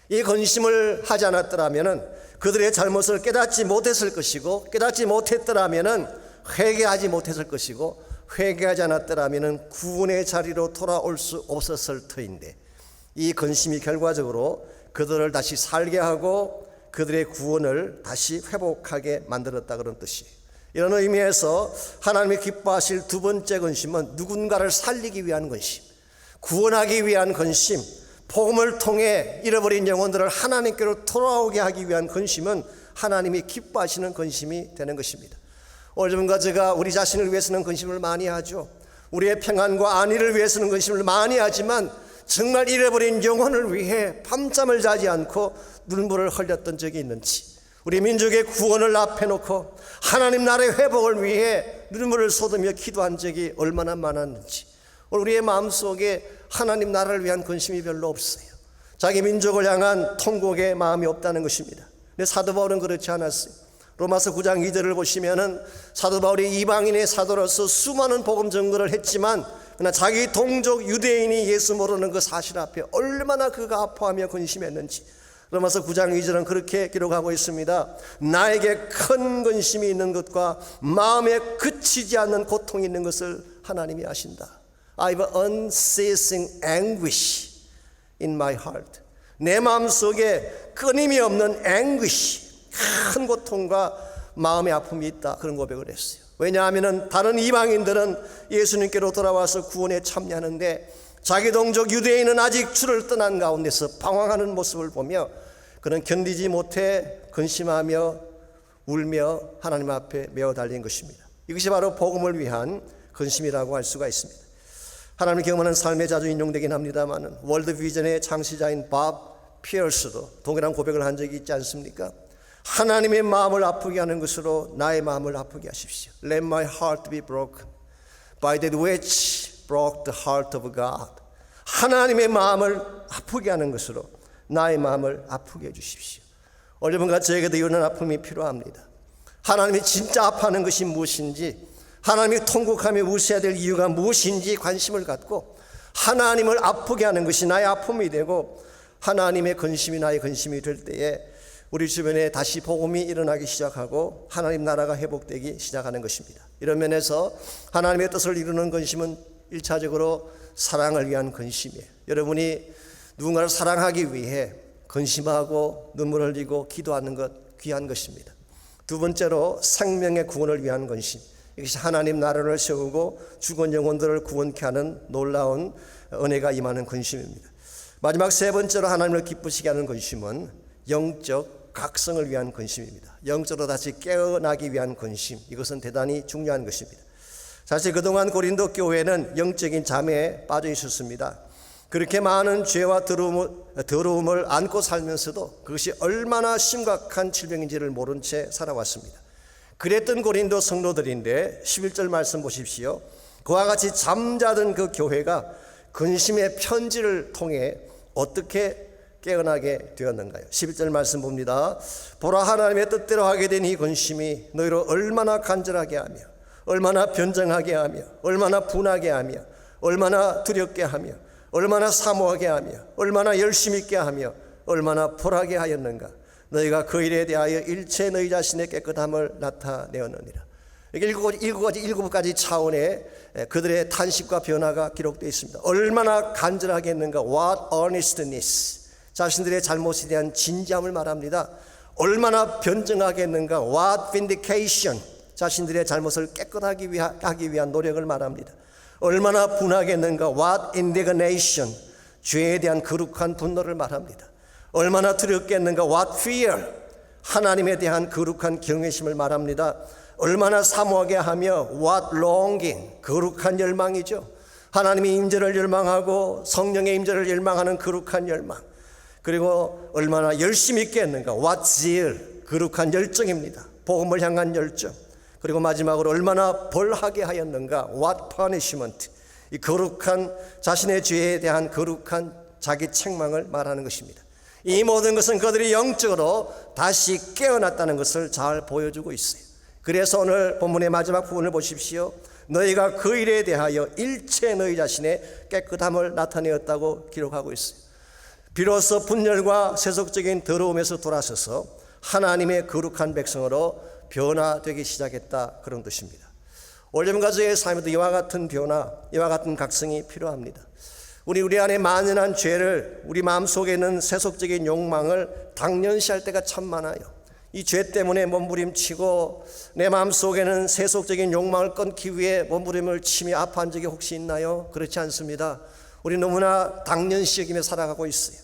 이 근심을 하지 않았더라면 그들의 잘못을 깨닫지 못했을 것이고, 깨닫지 못했더라면 회개하지 못했을 것이고, 회개하지 않았더라면 구원의 자리로 돌아올 수 없었을 터인데, 이 근심이 결과적으로 그들을 다시 살게 하고 그들의 구원을 다시 회복하게 만들었다, 그런 뜻이에요. 이런 의미에서 하나님이 기뻐하실 두 번째 근심은 누군가를 살리기 위한 근심, 구원하기 위한 근심, 복음을 통해 잃어버린 영혼들을 하나님께로 돌아오게 하기 위한 근심은 하나님이 기뻐하시는 근심이 되는 것입니다. 오늘과 제가 우리 자신을 위해서는 근심을 많이 하죠. 우리의 평안과 안위를 위해서는 근심을 많이 하지만 정말 잃어버린 영혼을 위해 밤잠을 자지 않고 눈물을 흘렸던 적이 있는지, 우리 민족의 구원을 앞에 놓고 하나님 나라의 회복을 위해 눈물을 쏟으며 기도한 적이 얼마나 많았는지, 우리의 마음속에 하나님 나라를 위한 근심이 별로 없어요. 자기 민족을 향한 통곡의 마음이 없다는 것입니다. 근데 사도 바울은 그렇지 않았어요. 로마서 9장 2절을 보시면은 사도 바울이 이방인의 사도로서 수많은 복음 전거를 했지만 그러나 자기 동족 유대인이 예수 모르는 그 사실 앞에 얼마나 그가 아파하며 근심했는지 로마서 9장 2절은 그렇게 기록하고 있습니다. 나에게 큰 근심이 있는 것과 마음에 그치지 않는 고통이 있는 것을 하나님이 아신다. I have unceasing anguish in my heart. 내 마음속에 끊임이 없는 anguish, 큰 고통과 마음의 아픔이 있다, 그런 고백을 했어요. 왜냐하면 다른 이방인들은 예수님께로 돌아와서 구원에 참여하는데 자기 동족 유대인은 아직 주를 떠난 가운데서 방황하는 모습을 보며 그는 견디지 못해 근심하며 울며 하나님 앞에 메어 달린 것입니다. 이것이 바로 복음을 위한 근심이라고 할 수가 있습니다. 하나님을 경험하는 삶에 자주 인용되긴 합니다만 월드 비전의 창시자인 밥 피어스도 동일한 고백을 한 적이 있지 않습니까? 하나님의 마음을 아프게 하는 것으로 나의 마음을 아프게 하십시오. Let my heart be broken by that which broke the heart of God. 하나님의 마음을 아프게 하는 것으로 나의 마음을 아프게 해주십시오. 여러분과 저에게도 이런 아픔이 필요합니다. 하나님이 진짜 아파하는 것이 무엇인지, 하나님이 통곡하며 웃어야 될 이유가 무엇인지 관심을 갖고 하나님을 아프게 하는 것이 나의 아픔이 되고 하나님의 근심이 나의 근심이 될 때에 우리 주변에 다시 복음이 일어나기 시작하고 하나님 나라가 회복되기 시작하는 것입니다. 이런 면에서 하나님의 뜻을 이루는 근심은 1차적으로 사랑을 위한 근심이에요. 여러분이 누군가를 사랑하기 위해 근심하고 눈물 흘리고 기도하는 것 귀한 것입니다. 두 번째로 생명의 구원을 위한 근심. 이것이 하나님 나라를 세우고 죽은 영혼들을 구원케 하는 놀라운 은혜가 임하는 근심입니다. 마지막 세 번째로 하나님을 기쁘시게 하는 근심은 영적 각성을 위한 근심입니다. 영적으로 다시 깨어나기 위한 근심, 이것은 대단히 중요한 것입니다. 사실 그동안 고린도 교회는 영적인 잠에 빠져 있었습니다. 그렇게 많은 죄와 더러움을 안고 살면서도 그것이 얼마나 심각한 질병인지를 모른 채 살아왔습니다. 그랬던 고린도 성도들인데 11절 말씀 보십시오. 그와 같이 잠자던 그 교회가 근심의 편지를 통해 어떻게 깨어나게 되었는가요? 11절 말씀 봅니다. 보라, 하나님의 뜻대로 하게 된 이 근심이 너희로 얼마나 간절하게 하며 얼마나 변정하게 하며 얼마나 분하게 하며 얼마나 두렵게 하며 얼마나 사모하게 하며 얼마나 열심 있게 하며 얼마나 벌하게 하였는가. 너희가 그 일에 대하여 일체 너희 자신의 깨끗함을 나타내었느니라. 일곱 가지 차원의 그들의 탄식과 변화가 기록되어 있습니다. 얼마나 간절하게 했는가. What earnestness. 자신들의 잘못에 대한 진지함을 말합니다. 얼마나 변증하게 했는가. What vindication. 자신들의 잘못을 깨끗하게 하기 위한 노력을 말합니다. 얼마나 분하게 했는가. What indignation. 죄에 대한 거룩한 분노를 말합니다. 얼마나 두렵게 했는가. What fear. 하나님에 대한 거룩한 경외심을 말합니다. 얼마나 사모하게 하며 What longing. 거룩한 열망이죠. 하나님의 임재를 열망하고 성령의 임재를 열망하는 거룩한 열망. 그리고 얼마나 열심히 있게 했는가. What zeal. 거룩한 열정입니다. 복음을 향한 열정. 그리고 마지막으로 얼마나 벌하게 하였는가. What punishment. 이 거룩한 자신의 죄에 대한 거룩한 자기 책망을 말하는 것입니다. 이 모든 것은 그들이 영적으로 다시 깨어났다는 것을 잘 보여주고 있어요. 그래서 오늘 본문의 마지막 부분을 보십시오. 너희가 그 일에 대하여 일체 너희 자신의 깨끗함을 나타내었다고 기록하고 있어요. 비로소 분열과 세속적인 더러움에서 돌아서서 하나님의 거룩한 백성으로 변화되기 시작했다, 그런 뜻입니다. 올림가족의 삶에도 이와 같은 변화, 이와 같은 각성이 필요합니다. 우리 안에 만연한 죄를, 우리 마음속에 있는 세속적인 욕망을 당연시할 때가 참 많아요. 이 죄 때문에 몸부림치고 내 마음속에는 세속적인 욕망을 끊기 위해 몸부림을 치며 아파한 적이 혹시 있나요? 그렇지 않습니다. 우리 너무나 당연시 여기며 살아가고 있어요.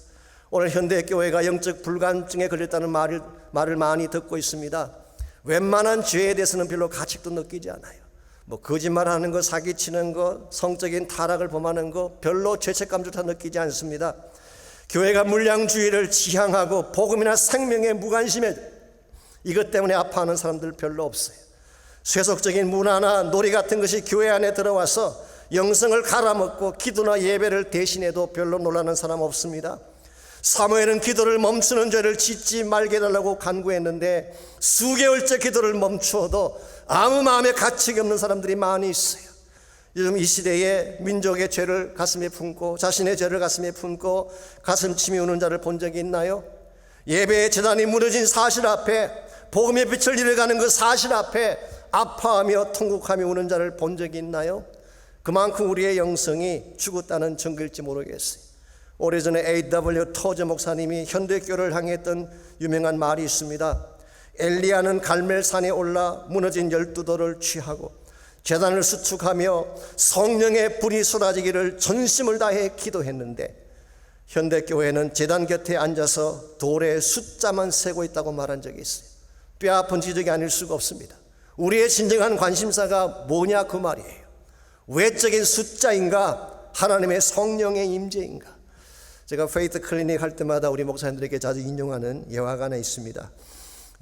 오늘 현대교회가 영적 불감증에 걸렸다는 말을 많이 듣고 있습니다. 웬만한 죄에 대해서는 별로 가책도 느끼지 않아요. 거짓말하는 거, 사기치는 거, 성적인 타락을 범하는 거 별로 죄책감조차 느끼지 않습니다. 교회가 물량주의를 지향하고 복음이나 생명에 무관심해 이것 때문에 아파하는 사람들 별로 없어요. 세속적인 문화나 놀이 같은 것이 교회 안에 들어와서 영성을 갈아먹고 기도나 예배를 대신해도 별로 놀라는 사람 없습니다. 사무엘은 기도를 멈추는 죄를 짓지 말게 해달라고 간구했는데 수개월째 기도를 멈추어도 아무 마음에 가책이 없는 사람들이 많이 있어요. 요즘 이 시대에 민족의 죄를 가슴에 품고 자신의 죄를 가슴에 품고 가슴침이 우는 자를 본 적이 있나요? 예배의 재단이 무너진 사실 앞에, 복음의 빛을 잃어가는 그 사실 앞에 아파하며 통곡하며 우는 자를 본 적이 있나요? 그만큼 우리의 영성이 죽었다는 증거일지 모르겠어요. 오래전에 A.W. 토저 목사님이 현대교를 향했던 유명한 말이 있습니다. 엘리야는 갈멜산에 올라 무너진 12돌을 취하고 제단을 수축하며 성령의 불이 쏟아지기를 전심을 다해 기도했는데 현대교회는 제단 곁에 앉아서 돌의 숫자만 세고 있다고 말한 적이 있어요. 뼈아픈 지적이 아닐 수가 없습니다. 우리의 진정한 관심사가 뭐냐 그 말이에요. 외적인 숫자인가 하나님의 성령의 임재인가. 제가 페이트 클리닉 할 때마다 우리 목사님들에게 자주 인용하는 예화가 하나 있습니다.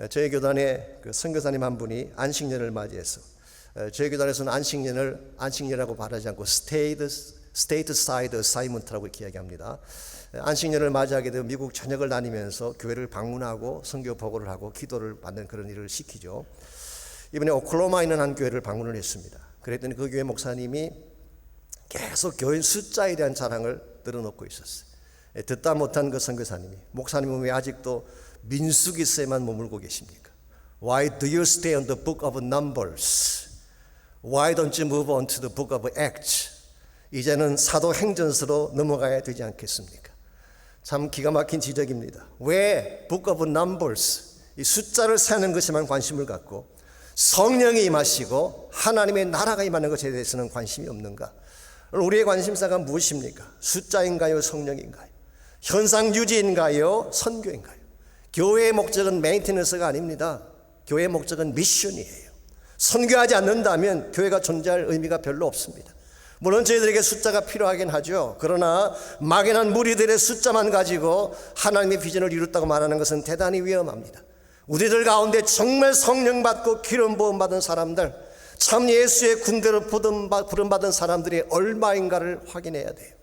저희 교단에 그 선교사님 한 분이 안식년을 맞이해서 저희 교단에서는 안식년이라고 말하지 않고 stateside assignment라고 이렇게 이야기합니다. 안식년을 맞이하게 되면 미국 전역을 다니면서 교회를 방문하고 선교 보고를 하고 기도를 받는 그런 일을 시키죠. 이번에 오클라호마에 있는 한 교회를 방문을 했습니다. 그랬더니 그 교회 목사님이 계속 교회 숫자에 대한 자랑을 늘어놓고 있었어요. 듣다 못한 그 선교사님이, 목사님은 왜 아직도 민수기서에만 머물고 계십니까? Why do you stay on the book of Numbers? Why don't you move on to the book of Acts? 이제는 사도행전서로 넘어가야 되지 않겠습니까? 참 기가 막힌 지적입니다. 왜 book of Numbers, 이 숫자를 세는 것에만 관심을 갖고 성령이 임하시고 하나님의 나라가 임하는 것에 대해서는 관심이 없는가? 우리의 관심사가 무엇입니까? 숫자인가요? 성령인가요? 현상 유지인가요? 선교인가요? 교회의 목적은 메인테너스가 아닙니다. 교회의 목적은 미션이에요. 선교하지 않는다면 교회가 존재할 의미가 별로 없습니다. 물론 저희들에게 숫자가 필요하긴 하죠. 그러나 막연한 무리들의 숫자만 가지고 하나님의 비전을 이뤘다고 말하는 것은 대단히 위험합니다. 우리들 가운데 정말 성령 받고 기름 부음 받은 사람들, 참 예수의 군대로 부름받은 사람들이 얼마인가를 확인해야 돼요.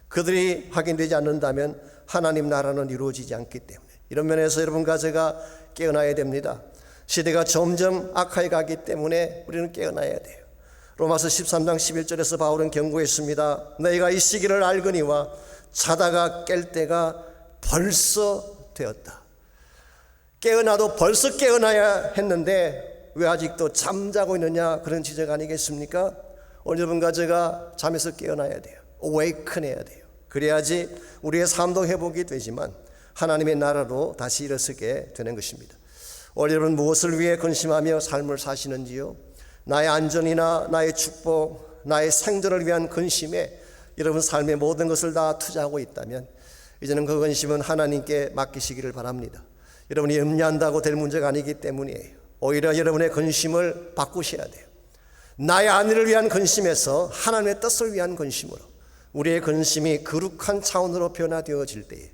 그들이 확인되지 않는다면 하나님 나라는 이루어지지 않기 때문에, 이런 면에서 여러분과 제가 깨어나야 됩니다. 시대가 점점 악하게 가기 때문에 우리는 깨어나야 돼요. 로마서 13장 11절에서 바울은 경고했습니다. 너희가 이 시기를 알거니와 자다가 깰 때가 벌써 되었다. 깨어나도 벌써 깨어나야 했는데 왜 아직도 잠자고 있느냐, 그런 지적 아니겠습니까? 오늘 여러분과 제가 잠에서 깨어나야 돼요. awaken 해야 돼요. 그래야지 우리의 삶도 회복이 되지만 하나님의 나라로 다시 일어서게 되는 것입니다. 오늘 여러분 무엇을 위해 근심하며 삶을 사시는지요? 나의 안전이나 나의 축복, 나의 생존을 위한 근심에 여러분 삶의 모든 것을 다 투자하고 있다면 이제는 그 근심은 하나님께 맡기시기를 바랍니다. 여러분이 염려한다고 될 문제가 아니기 때문이에요. 오히려 여러분의 근심을 바꾸셔야 돼요. 나의 안위를 위한 근심에서 하나님의 뜻을 위한 근심으로, 우리의 근심이 거룩한 차원으로 변화되어질 때에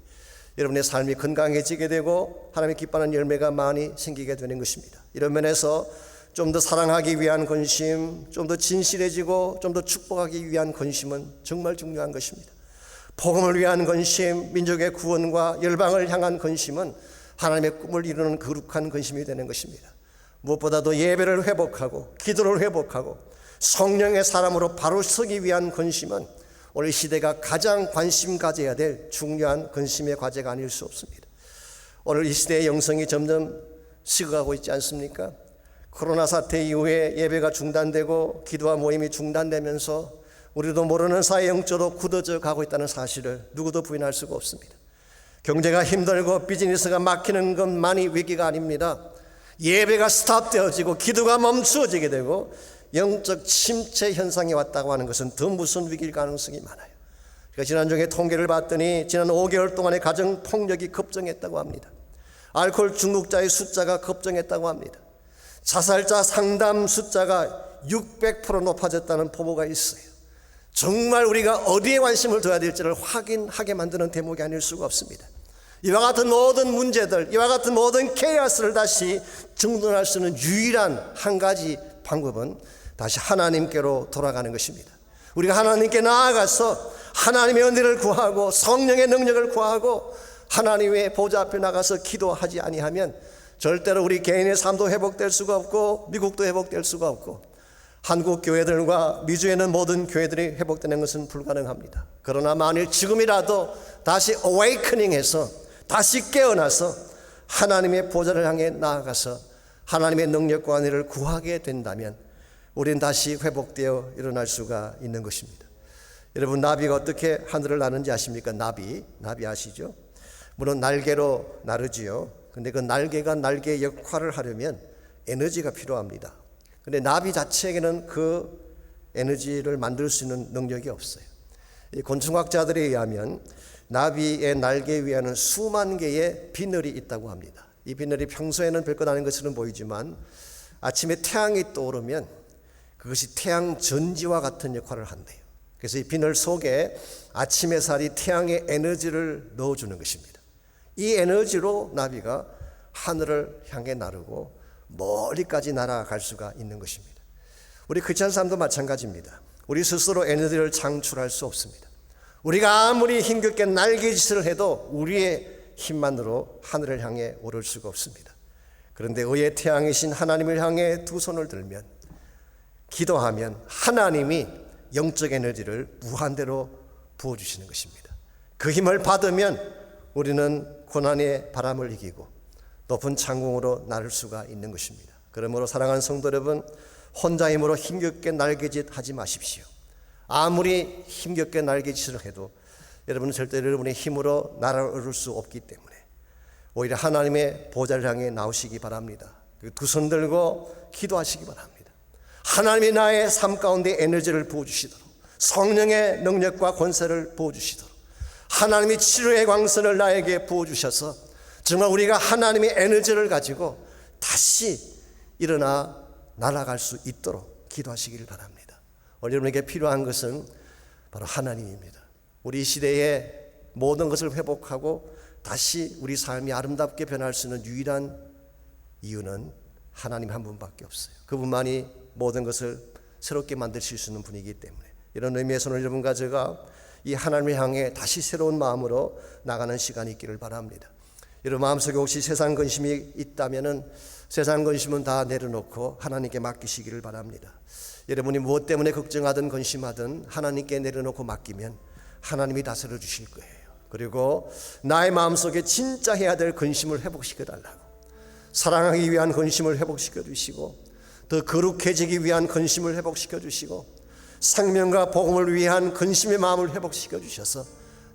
여러분의 삶이 건강해지게 되고 하나님의 기뻐하는 열매가 많이 생기게 되는 것입니다. 이런 면에서 좀 더 사랑하기 위한 근심, 좀 더 진실해지고 좀 더 축복하기 위한 근심은 정말 중요한 것입니다. 복음을 위한 근심, 민족의 구원과 열방을 향한 근심은 하나님의 꿈을 이루는 거룩한 근심이 되는 것입니다. 무엇보다도 예배를 회복하고 기도를 회복하고 성령의 사람으로 바로 서기 위한 근심은 오늘 시대가 가장 관심 가져야 될 중요한 근심의 과제가 아닐 수 없습니다. 오늘 이 시대의 영성이 점점 식어가고 있지 않습니까? 코로나 사태 이후에 예배가 중단되고 기도와 모임이 중단되면서 우리도 모르는 사이에 영적으로 굳어져 가고 있다는 사실을 누구도 부인할 수가 없습니다. 경제가 힘들고 비즈니스가 막히는 것만이 위기가 아닙니다. 예배가 스탑되어지고 기도가 멈추어지게 되고 영적 침체 현상이 왔다고 하는 것은 더 무슨 위기일 가능성이 많아요. 그러니까 지난주에 통계를 봤더니 지난 5개월 동안의 가정폭력이 급증했다고 합니다. 알코올 중독자의 숫자가 급증했다고 합니다. 자살자 상담 숫자가 600% 높아졌다는 보고가 있어요. 정말 우리가 어디에 관심을 둬야 될지를 확인하게 만드는 대목이 아닐 수가 없습니다. 이와 같은 모든 문제들, 이와 같은 모든 케이오스를 다시 정돈할 수 있는 유일한 한 가지 방법은 다시 하나님께로 돌아가는 것입니다. 우리가 하나님께 나아가서 하나님의 은혜를 구하고 성령의 능력을 구하고 하나님의 보좌 앞에 나가서 기도하지 아니하면 절대로 우리 개인의 삶도 회복될 수가 없고 미국도 회복될 수가 없고 한국 교회들과 미주에 있는 모든 교회들이 회복되는 것은 불가능합니다. 그러나 만일 지금이라도 다시 awakening해서 다시 깨어나서 하나님의 보좌를 향해 나아가서 하나님의 능력과 은혜를 구하게 된다면 우리는 다시 회복되어 일어날 수가 있는 것입니다. 여러분, 나비가 어떻게 하늘을 나는지 아십니까? 나비 아시죠? 물론 날개로 나르지요. 근데 그 날개가 날개의 역할을 하려면 에너지가 필요합니다. 근데 나비 자체에게는 그 에너지를 만들 수 있는 능력이 없어요. 이 곤충학자들에 의하면 나비의 날개 위에는 수만 개의 비늘이 있다고 합니다. 이 비늘이 평소에는 별것 아닌 것처럼 보이지만 아침에 태양이 떠오르면 그것이 태양 전지와 같은 역할을 한대요. 그래서 이 비늘 속에 아침 햇살이 태양의 에너지를 넣어주는 것입니다. 이 에너지로 나비가 하늘을 향해 나르고 멀리까지 날아갈 수가 있는 것입니다. 우리 크리스찬 삶도 마찬가지입니다. 우리 스스로 에너지를 창출할 수 없습니다. 우리가 아무리 힘겹게 날개짓을 해도 우리의 힘만으로 하늘을 향해 오를 수가 없습니다. 그런데 의의 태양이신 하나님을 향해 두 손을 들면, 기도하면 하나님이 영적 에너지를 무한대로 부어주시는 것입니다. 그 힘을 받으면 우리는 고난의 바람을 이기고 높은 창공으로 나를 수가 있는 것입니다. 그러므로 사랑하는 성도 여러분, 혼자 힘으로 힘겹게 날개짓 하지 마십시오. 아무리 힘겹게 날개짓을 해도 여러분은 절대 여러분의 힘으로 날아오를 수 없기 때문에 오히려 하나님의 보좌를 향해 나오시기 바랍니다. 두 손 들고 기도하시기 바랍니다. 하나님이 나의 삶 가운데 에너지를 부어주시도록, 성령의 능력과 권세를 부어주시도록, 하나님이 치료의 광선을 나에게 부어주셔서 정말 우리가 하나님의 에너지를 가지고 다시 일어나 날아갈 수 있도록 기도하시기를 바랍니다. 오늘 여러분에게 필요한 것은 바로 하나님입니다. 우리 이 시대에 모든 것을 회복하고 다시 우리 삶이 아름답게 변할 수 있는 유일한 이유는 하나님 한 분밖에 없어요. 그분만이 모든 것을 새롭게 만드실 수 있는 분이기 때문에 이런 의미에서 오늘 여러분과 제가 이 하나님을 향해 다시 새로운 마음으로 나가는 시간이 있기를 바랍니다. 여러분 마음속에 혹시 세상 근심이 있다면 세상 근심은 다 내려놓고 하나님께 맡기시기를 바랍니다. 여러분이 무엇 때문에 걱정하든 근심하든 하나님께 내려놓고 맡기면 하나님이 다스려 주실 거예요. 그리고 나의 마음속에 진짜 해야 될 근심을 회복시켜 달라고, 사랑하기 위한 근심을 회복시켜 주시고 더 거룩해지기 위한 근심을 회복시켜 주시고 생명과 복음을 위한 근심의 마음을 회복시켜 주셔서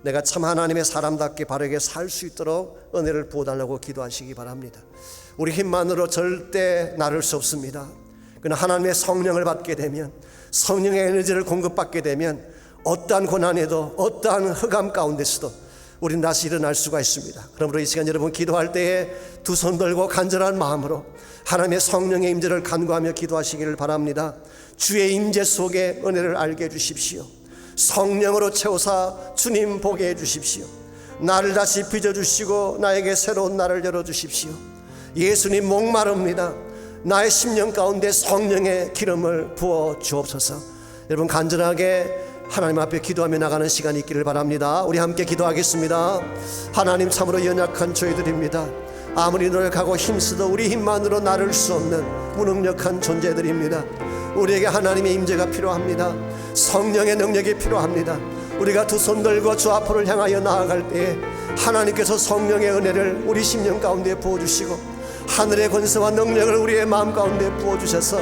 내가 참 하나님의 사람답게 바르게 살 수 있도록 은혜를 부어달라고 기도하시기 바랍니다. 우리 힘만으로 절대 나를 수 없습니다. 그러나 하나님의 성령을 받게 되면, 성령의 에너지를 공급받게 되면 어떠한 고난에도 어떠한 흑암 가운데서도 우리는 다시 일어날 수가 있습니다. 그러므로 이 시간 여러분 기도할 때에 두 손 들고 간절한 마음으로 하나님의 성령의 임재를 간구하며 기도하시기를 바랍니다. 주의 임재 속에 은혜를 알게 해주십시오. 성령으로 채우사 주님 보게 해주십시오. 나를 다시 빚어주시고 나에게 새로운 날을 열어주십시오. 예수님 목마릅니다. 나의 심령 가운데 성령의 기름을 부어 주옵소서. 여러분 간절하게 하나님 앞에 기도하며 나가는 시간이 있기를 바랍니다. 우리 함께 기도하겠습니다. 하나님 참으로 연약한 저희들입니다. 아무리 노력하고 힘써도 우리 힘만으로 나를 수 없는 무능력한 존재들입니다. 우리에게 하나님의 임재가 필요합니다. 성령의 능력이 필요합니다. 우리가 두 손 들고 주 앞으로 향하여 나아갈 때에 하나님께서 성령의 은혜를 우리 심령 가운데 부어주시고 하늘의 권세와 능력을 우리의 마음 가운데 부어주셔서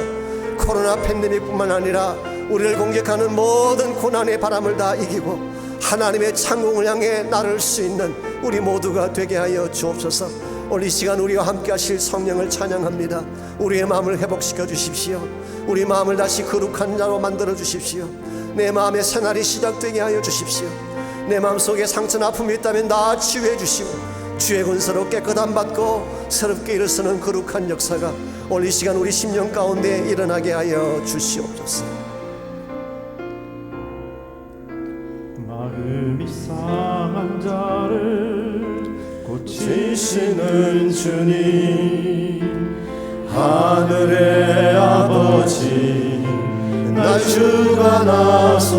코로나 팬데믹뿐만 아니라 우리를 공격하는 모든 고난의 바람을 다 이기고 하나님의 창공을 향해 나를 수 있는 우리 모두가 되게 하여 주옵소서. 오늘 이 시간 우리와 함께 하실 성령을 찬양합니다. 우리의 마음을 회복시켜 주십시오. 우리 마음을 다시 거룩한 자로 만들어 주십시오. 내 마음의 새날이 시작되게 하여 주십시오. 내 마음속에 상처나 아픔이 있다면 다 치유해 주시고 주의 권세로 깨끗함 받고 새롭게 일어서는 거룩한 역사가 오늘 이 시간 우리 심령 가운데 일어나게 하여 주시옵소서. 마음이 상한 자를 고치시는 주님, 하늘의 아버지 날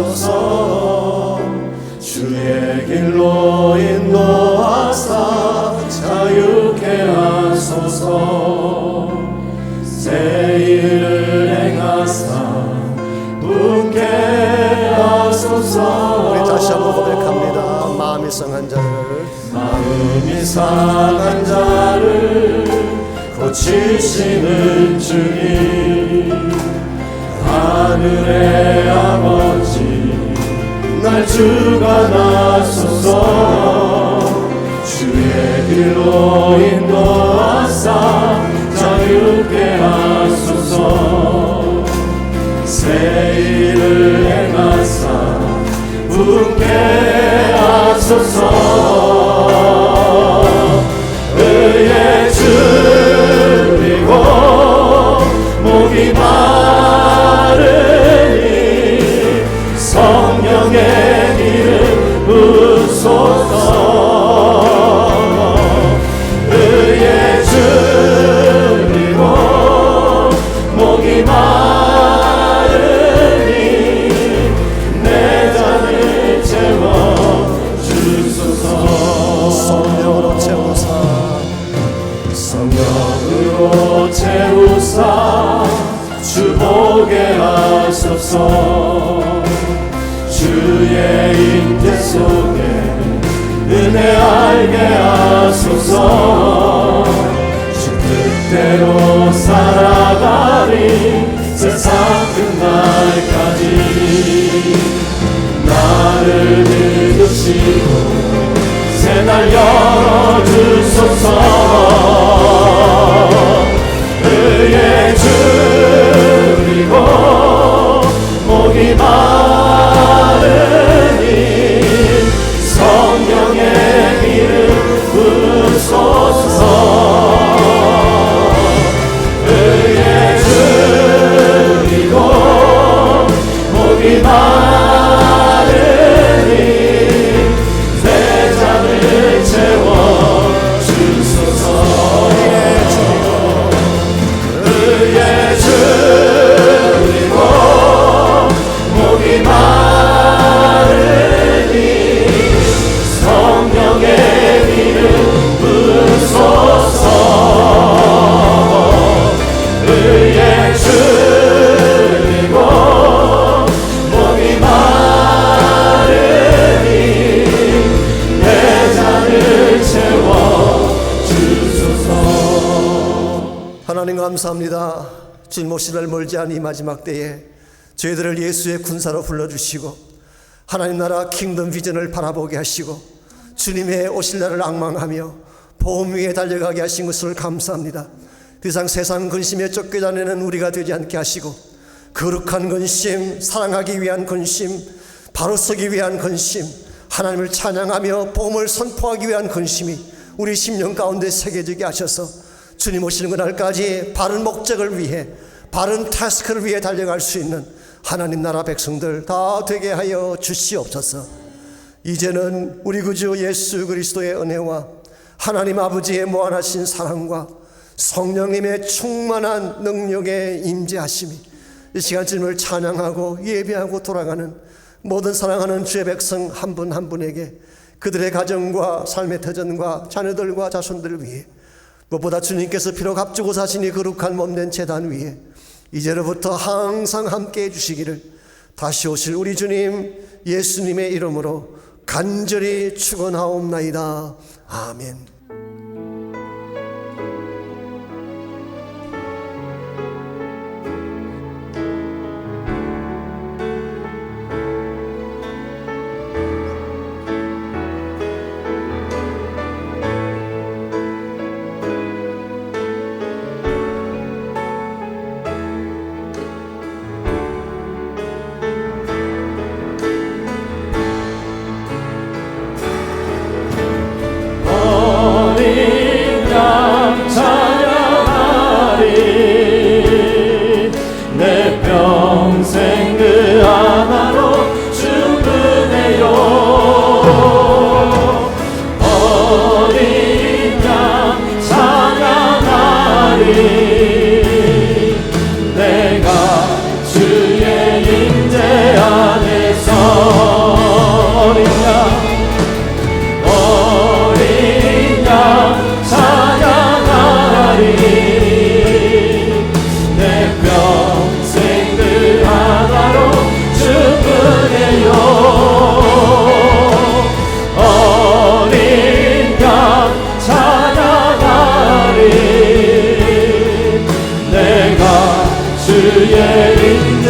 주관하소서. 주의 길로 인도하사 자유케 하소서. 새 일을 행하사 분케 하소서. 우리 다시 한번 고백합니다. 마음이 상한 자를 고치시는 주님, 하늘의 아버지 날 주관하소서. 주의 길로 인도하사 자유케 하소서. 새 일을 행하사 분케 하소서. 의에 줄이고 목이 마르니 성령의 기름 부소서. 의에 줄이고 목이 마르니 내 잔을 채워 주소서. 성령으로 채우사 주 보게 하소서. 주의 임재 속에 은혜 알게 하소서. 주 뜻대로 살아가리 세상 끝날까지. 나를 믿으시고 새날 열어주소서. 의에 줄이고 목이 마르니 성령 감사합니다. 주님 오실 날 멀지 않은 이 마지막 때에 저희들을 예수의 군사로 불러주시고 하나님 나라 킹덤 비전을 바라보게 하시고 주님의 오실 날을 앙망하며 보험 위에 달려가게 하신 것을 감사합니다. 더 이상 세상 근심에 쫓겨다니는 우리가 되지 않게 하시고 거룩한 근심, 사랑하기 위한 근심, 바로 서기 위한 근심, 하나님을 찬양하며 복음을 선포하기 위한 근심이 우리 심령 가운데 새겨지게 하셔서 주님 오시는 그날까지 바른 목적을 위해, 바른 타스크를 위해 달려갈 수 있는 하나님 나라 백성들 다 되게 하여 주시옵소서. 이제는 우리 구주 예수 그리스도의 은혜와 하나님 아버지의 무한하신 사랑과 성령님의 충만한 능력의 임재하심이 이 시간 주님을 찬양하고 예배하고 돌아가는 모든 사랑하는 주의 백성 한 분 한 분에게 그들의 가정과 삶의 터전과 자녀들과 자손들을 위해 무엇보다 주님께서 피로 값주고 사시니 거룩한 몸된 제단 위에 이제로부터 항상 함께 해주시기를 다시 오실 우리 주님 예수님의 이름으로 간절히 축원하옵나이다. 아멘. 평생 그 하나로 충분해요. 어린 양 찬양하리. 내가 주의 임재 안에서 어린 양 찬양하리. 내 평생 그 하나로 충분해요. 어린 양 찬양하리. 내가 주의 임재